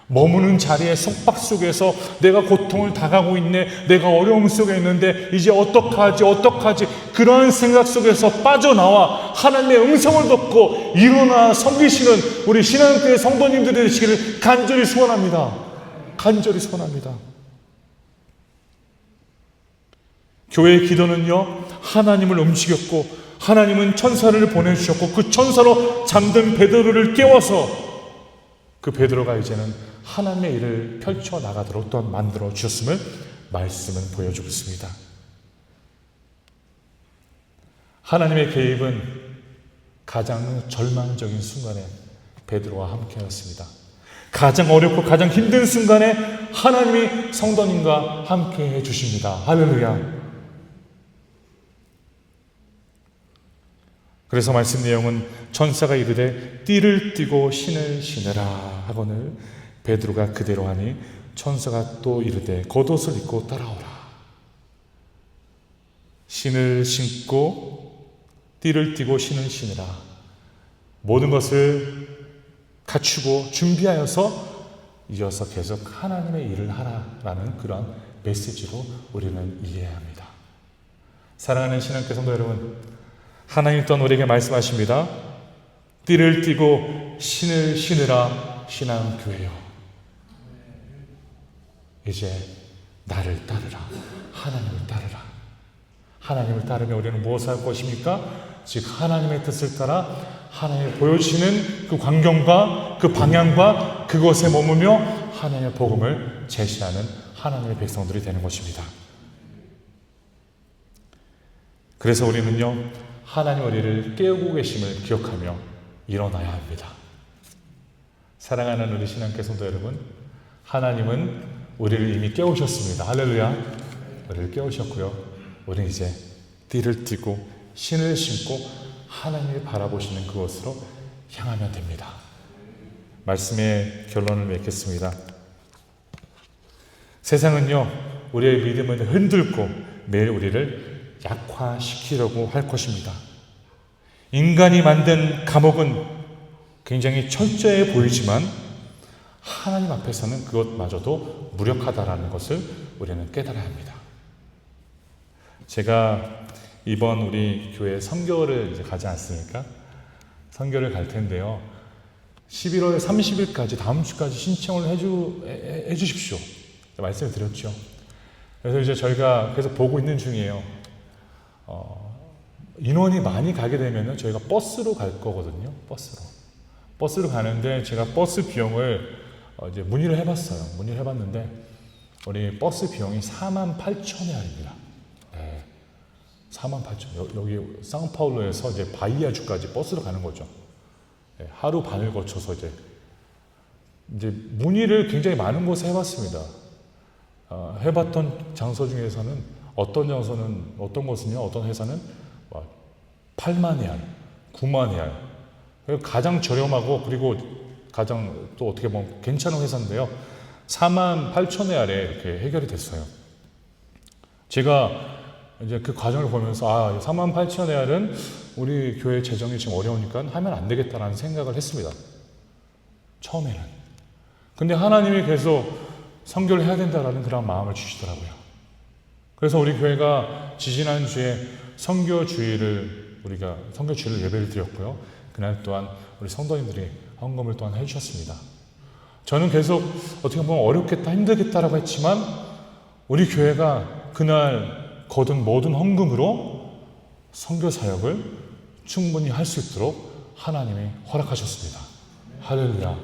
머무는 자리의 속박 속에서 내가 고통을 당하고 있네, 내가 어려움 속에 있는데 이제 어떡하지 그러한 생각 속에서 빠져나와 하나님의 음성을 듣고 일어나 섬기시는 우리 신앙교회 성도님들이 되시기를 간절히 소원합니다. 간절히 소원합니다. 교회의 기도는요, 하나님을 움직였고 하나님은 천사를 보내주셨고 그 천사로 잠든 베드로를 깨워서 그 베드로가 이제는 하나님의 일을 펼쳐나가도록 또한 만들어 주셨음을 말씀은 보여주고 있습니다. 하나님의 개입은 가장 절망적인 순간에 베드로와 함께였습니다. 가장 어렵고 가장 힘든 순간에 하나님이 성도님과 함께해 주십니다. 할렐루야. 그래서 말씀 내용은 천사가 이르되 띠를 띠고 신을 신으라 하거늘 베드로가 그대로 하니 천사가 또 이르되 겉옷을 입고 따라오라. 신을 신고 띠를 띠고 신을 신으라. 모든 것을 갖추고 준비하여서 이어서 계속 하나님의 일을 하라라는 그런 메시지로 우리는 이해해야 합니다. 사랑하는 신앙교 성도 여러분, 하나님 또한 우리에게 말씀하십니다. 띠를 띠고 신을 신으라. 신앙교회요, 이제 나를 따르라. 하나님을 따르라. 하나님을 따르면 우리는 무엇을 할 것입니까? 즉 하나님의 뜻을 따라 하나님이 보여주시는 그 광경과 그 방향과 그것에 머무며 하나님의 복음을 제시하는 하나님의 백성들이 되는 것입니다. 그래서 우리는요, 하나님 우리를 깨우고 계심을 기억하며 일어나야 합니다. 사랑하는 우리 신앙교 성도 여러분, 하나님은 우리를 이미 깨우셨습니다. 할렐루야. 우리를 깨우셨고요, 우리는 이제 띠를 띠고 신을 신고 하나님을 바라보시는 그것으로 향하면 됩니다. 말씀의 결론을 맺겠습니다. 세상은요, 우리의 믿음을 흔들고 매일 우리를 약화시키려고 할 것입니다. 인간이 만든 감옥은 굉장히 철저해 보이지만 하나님 앞에서는 그것마저도 무력하다라는 것을 우리는 깨달아야 합니다. 제가 이번 우리 교회 선교를 이제 가지 않습니까? 선교를 갈 텐데요, 11월 30일까지 다음 주까지 신청을 해주십시오. 말씀을 드렸죠. 그래서 이제 저희가 계속 보고 있는 중이에요. 인원이 많이 가게 되면 저희가 버스로 갈 거거든요. 버스로 가는데 제가 버스 비용을 이제 문의를 해봤어요. 문의를 해봤는데 우리 버스 비용이 48,000원입니다. 네. 48,000. 여기 상파울루에서 이제 바이아주까지 버스로 가는 거죠. 예, 하루 반을 거쳐서 이제 문의를 굉장히 많은 곳에 해봤습니다. 해봤던 장소 중에서는 어떤 곳은요, 어떤 회사는 8만 헤알, 9만 헤알. 가장 저렴하고 그리고 가장 또 어떻게 보면 괜찮은 회사인데요. 4만 8천 헤알에 이렇게 해결이 됐어요. 제가 이제 그 과정을 보면서 4만 8천 헤알은 우리 교회 재정이 지금 어려우니까 하면 안 되겠다라는 생각을 했습니다. 처음에는. 근데 하나님이 계속 선교를 해야 된다라는 그런 마음을 주시더라고요. 그래서 우리 교회가 지지난주에 선교주의를 예배를 드렸고요. 그날 또한 우리 성도님들이 헌금을 또한 해주셨습니다. 저는 계속 어떻게 보면 어렵겠다, 힘들겠다라고 했지만 우리 교회가 그날 거둔 모든 헌금으로 선교 사역을 충분히 할 수 있도록 하나님이 허락하셨습니다. 할렐루야.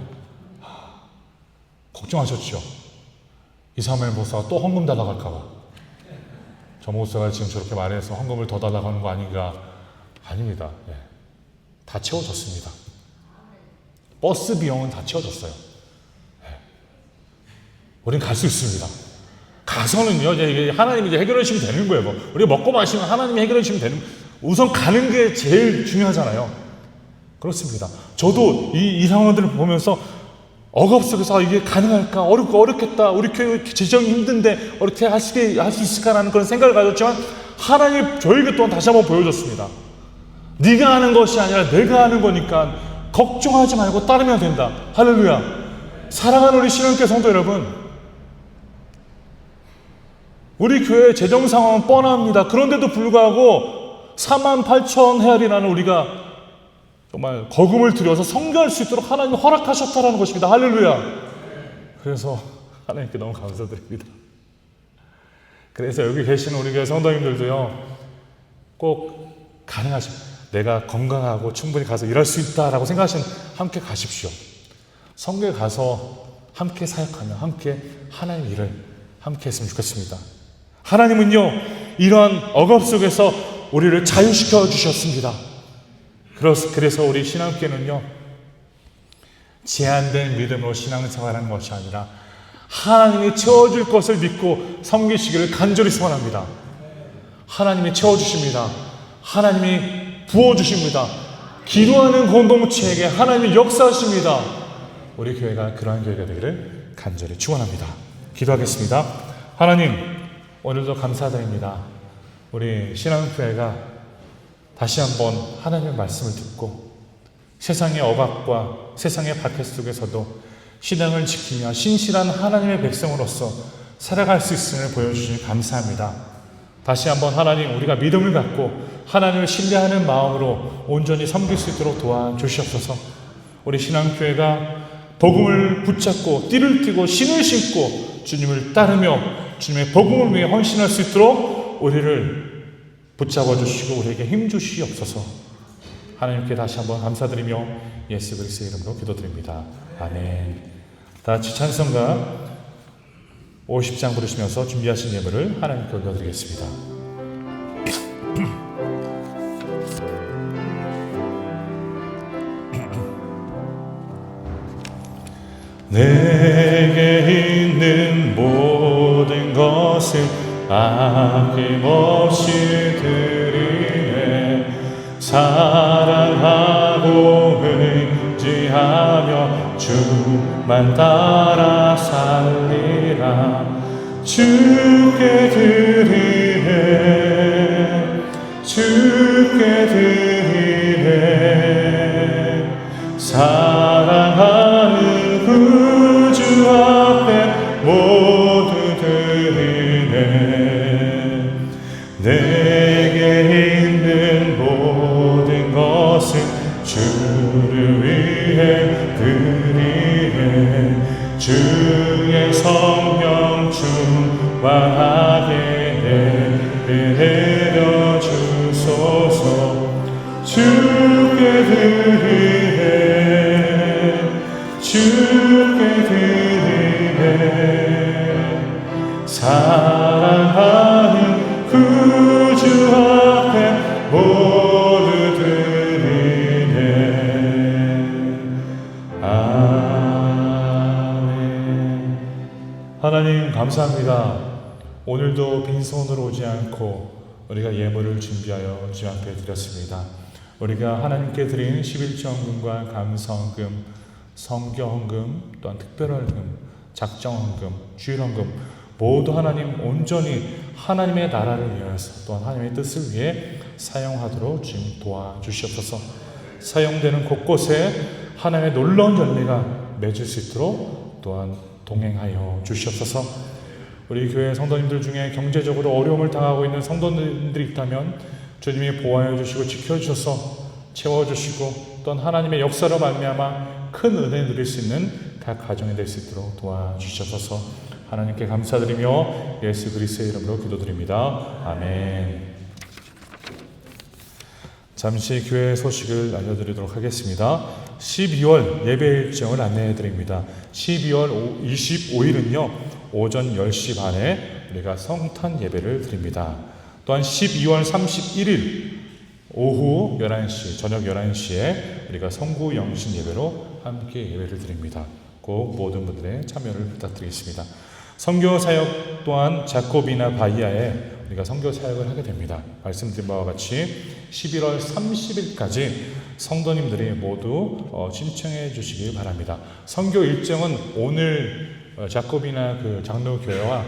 걱정하셨죠? 이사무엘 목사가 또 헌금 달라고 할까봐. 저 목사가 지금 저렇게 말해서 헌금을 더 달라고 하는 거 아닌가? 아닙니다. 예. 다 채워졌습니다. 버스 비용은 다 채워졌어요. 예. 우린 갈 수 있습니다. 가서는요, 이제 하나님이 이제 해결해 주시면 되는 거예요. 우리가 먹고 마시면 하나님이 해결해 주시면 되는, 우선 가는 게 제일 중요하잖아요. 그렇습니다. 저도 이 상황들을 보면서 억압 속에서 이게 가능할까? 어렵겠다. 우리 교회 재정이 힘든데 어떻게 할 수 있을까라는 그런 생각을 가졌지만 하나님 저에게 또한 다시 한번 보여줬습니다. 네가 하는 것이 아니라 내가 하는 거니까 걱정하지 말고 따르면 된다. 할렐루야. 사랑하는 우리 신앙교회 성도 여러분, 우리 교회의 재정 상황은 뻔합니다. 그런데도 불구하고 4만 8천 헤알이라는 우리가 정말 거금을 들여서 선교할 수 있도록 하나님이 허락하셨다라는 것입니다. 할렐루야. 그래서 하나님께 너무 감사드립니다. 그래서 여기 계시는 우리 교회 성도님들도요, 꼭 가능하시면 내가 건강하고 충분히 가서 일할 수 있다라고 생각하시면 함께 가십시오. 선교에 가서 함께 사역하며 함께 하나님의 일을 함께 했으면 좋겠습니다. 하나님은요, 이러한 억압 속에서 우리를 자유시켜 주셨습니다. 그래서 우리 신앙교회는요, 제한된 믿음으로 신앙생활하는 것이 아니라 하나님이 채워줄 것을 믿고 섬기시기를 간절히 소원합니다. 하나님이 채워주십니다. 하나님이 부어주십니다. 기도하는 공동체에게 하나님이 역사하십니다. 우리 교회가 그러한 교회가 되기를 간절히 축원합니다. 기도하겠습니다. 하나님, 오늘도 감사드립니다. 우리 신앙교회가 다시 한번 하나님의 말씀을 듣고 세상의 억압과 세상의 박해 속에서도 신앙을 지키며 신실한 하나님의 백성으로서 살아갈 수 있음을 보여주시니 감사합니다. 다시 한번 하나님, 우리가 믿음을 갖고 하나님을 신뢰하는 마음으로 온전히 섬길 수 있도록 도와주시옵소서. 우리 신앙교회가 복음을 붙잡고 띠를 띠고 신을 신고 주님을 따르며 주님의 복음을 위해 헌신할 수 있도록 우리를 붙잡아 주시고 우리에게 힘 주시옵소서. 하나님께 다시 한번 감사드리며 예수 그리스도의 이름으로 기도드립니다. 아멘. 다 같이 찬송가 50장 부르시면서 준비하신 예물을 하나님께 올려드리겠습니다. 내게 있는 모든 것을 아낌없이 드리네. 사랑하고 의지하며 주만 따라 살리라. 주께 드리네. 주께 드리네. 사랑하는 구주 앞에 모두 드리네. 내게 있는 모든 것을 주를 위해 드리네. 주의 성령 충만하게 내려 주소서. 주께 드리네. 주께 드리네. 사랑하는 구주 감사합니다. 오늘도 빈손으로 오지 않고 우리가 예물을 준비하여 주 앞에 드렸습니다. 우리가 하나님께 드린 11조헌금과 감사헌금, 성교헌금, 또한 특별헌금, 작정헌금, 주일헌금 모두 하나님 온전히 하나님의 나라를 위해서 또한 하나님의 뜻을 위해 사용하도록 주님 도와주시옵소서. 사용되는 곳곳에 하나님의 놀라운 열매가 맺을 수 있도록 또한 동행하여 주시옵소서. 우리 교회 성도님들 중에 경제적으로 어려움을 당하고 있는 성도님들이 있다면 주님이 보호하여 주시고 지켜주셔서 채워주시고 또한 하나님의 역사로 말미암아 큰 은혜 누릴 수 있는 각 가정이 될 수 있도록 도와주시옵소서. 하나님께 감사드리며 예수 그리스도의 이름으로 기도드립니다. 아멘. 잠시 교회 소식을 알려드리도록 하겠습니다. 12월 예배 일정을 안내해드립니다. 12월 25일은요 오전 10시 반에 우리가 성탄 예배를 드립니다. 또한 12월 31일 오후 11시, 저녁 11시에 우리가 성구 영신 예배로 함께 예배를 드립니다. 꼭 모든 분들의 참여를 부탁드리겠습니다. 선교 사역 또한 자코비나 바이아에 우리가 선교 사역을 하게 됩니다. 말씀드린 바와 같이 11월 30일까지 성도님들이 모두 신청해 주시길 바랍니다. 선교 일정은 오늘 자코비나 그 장로교회와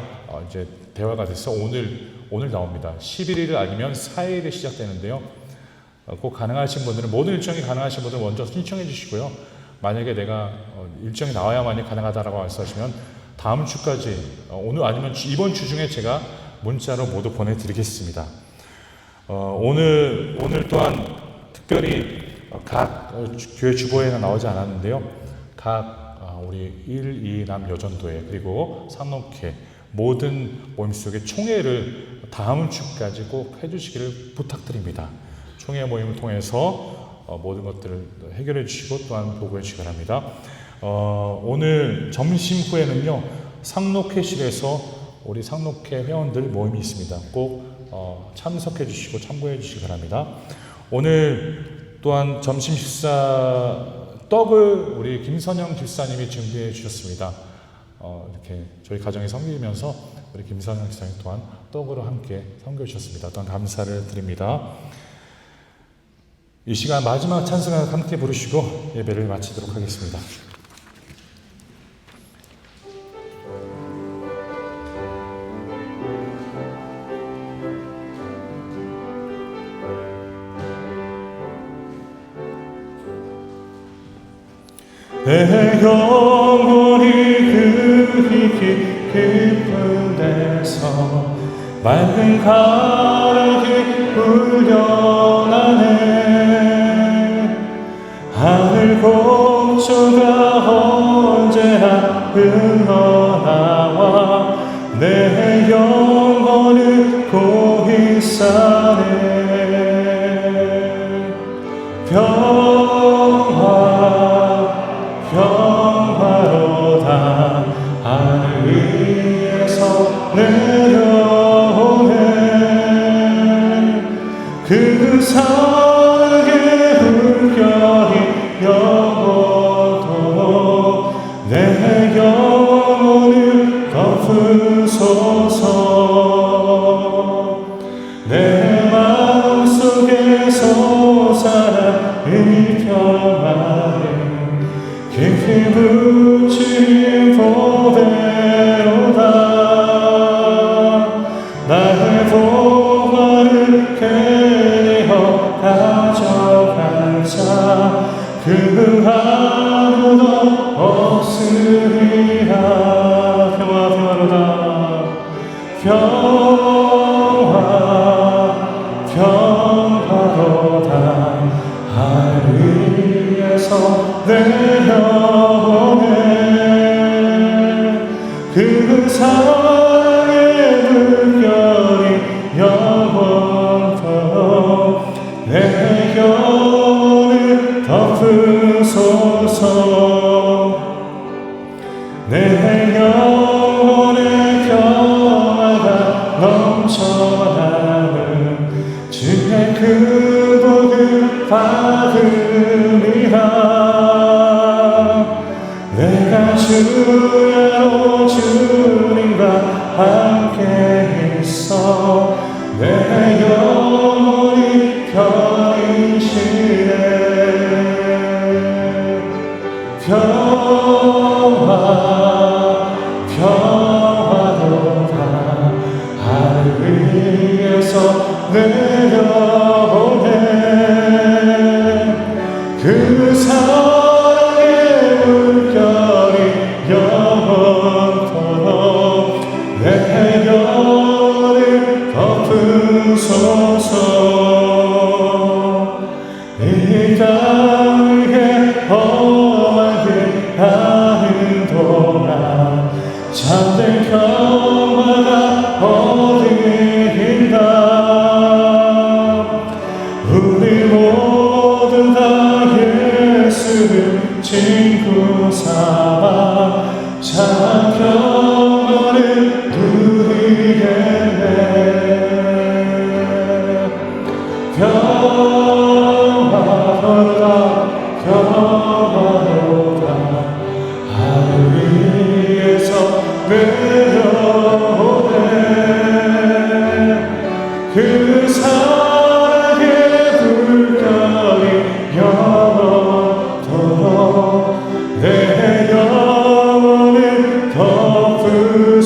이제 대화가 돼서 오늘 나옵니다. 11일 아니면 4일에 시작되는데요. 꼭 가능하신 분들은 모든 일정이 가능하신 분들은 먼저 신청해 주시고요. 만약에 내가 일정이 나와야만이 가능하다라고 말씀하시면 다음 주까지 오늘 아니면 이번 주 중에 제가 문자로 모두 보내드리겠습니다. 오늘 또한 특별히 각 교회 주보에는 나오지 않았는데요. 각 우리 1, 2남 여전도회 그리고 산옥회 모든 모임 속에 총회를 다음 주까지 꼭 해주시기를 부탁드립니다. 총회 모임을 통해서 모든 것들을 해결해 주시고 또한 보고해 주시기 바랍니다. 오늘 점심 후에는요 상록회실에서 우리 상록회 회원들 모임이 있습니다. 꼭 참석해 주시고 참고해 주시기 바랍니다. 오늘 또한 점심 식사 떡을 우리 김선영 집사님이 준비해 주셨습니다. 이렇게 저희 가정에 섬기면서 우리 김선영 집사님 또한 떡으로 함께 섬겨 주셨습니다. 또한 감사를 드립니다. 이 시간 마지막 찬송을 함께 부르시고 예배를 마치도록 하겠습니다. 내 영혼이 그리 깊은 데서 맑은 가락이 울려나네. 하늘 곡조가 언제나 흘러나와 내 영혼을 고이 싸네. 평화로다 하늘 위에서 내려오네. 그 사랑의 물결이 영원토록 내 영혼을 덮으소서. 내 마음속에 솟아나는 평화를 깊이 묻힌 보배로다. 나의 보화를 캐내어 가져간 자 그 아무도 없으리라. 평화로다. 평화로다. 하늘 위에서 내려오네. 그 사랑의 물결이 영원토록 내 영혼을 덮으소서. 내 영혼의 평화가 넘쳐나는 주의 그 복을 받으리라. 내가 주야로 주님과 그 사랑의 물결이 영원토록 내 영혼을 덮으소서. 이 땅에 험하게 하는 동안 잠든 평화가 어디인가. 우리 모두 다 예수를 친구 삼아 참 평화를 누리겠네. 평화로다 평화로다 하늘 위에서 내려오네. 그 사랑의 불결이 영원토록 내 영혼을 덮으소서.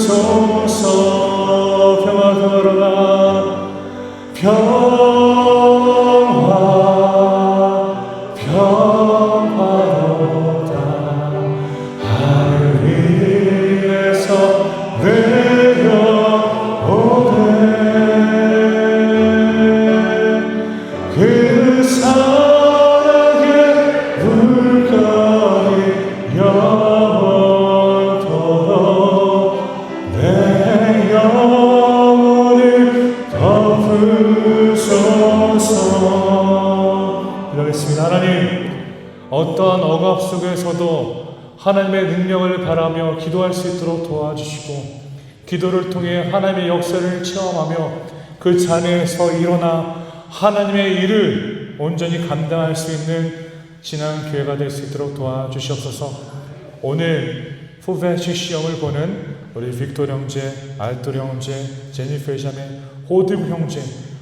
평화로다 평화로다 하늘 위에서 내려오네. 그 사랑의 물결이 영원토록 내 영혼을 덮으소서. 기도하겠습니다. 하나님, 어떠한 억압 속에서도 하나님의 능력을 바라며 기도할 수 있도록 도와주시고, 기도를 통해 하나님의 역사를 체험하며 그 자리에서 일어나 하나님의 일을 온전히 감당할 수 있는 신앙 교회가 될 수 있도록 도와주시옵소서. 오늘 후배시 시험을 보는 우리 빅토리 형제, 알토리 형제, 제니퍼 자매, 호드브 형제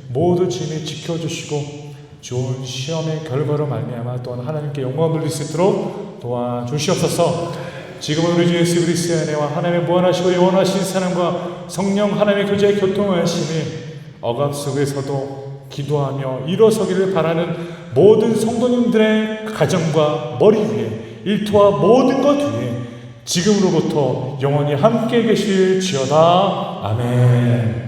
모두 주님이 지켜주시고 좋은 시험의 결과로 말미암아 또한 하나님께 영광을 돌릴 수 있도록 도와주시옵소서. 지금은 우리 주 예수 그리스도의 은혜와 하나님의 무한하시고 영원하신 사랑과 성령 하나님의 교제의 교통하심이 억압 속에서도 기도하며 일어서기를 바라는 모든 성도님들의 가정과 머리 위에 일터와 모든 것 위에 지금으로부터 영원히 함께 계실지어다. 아멘.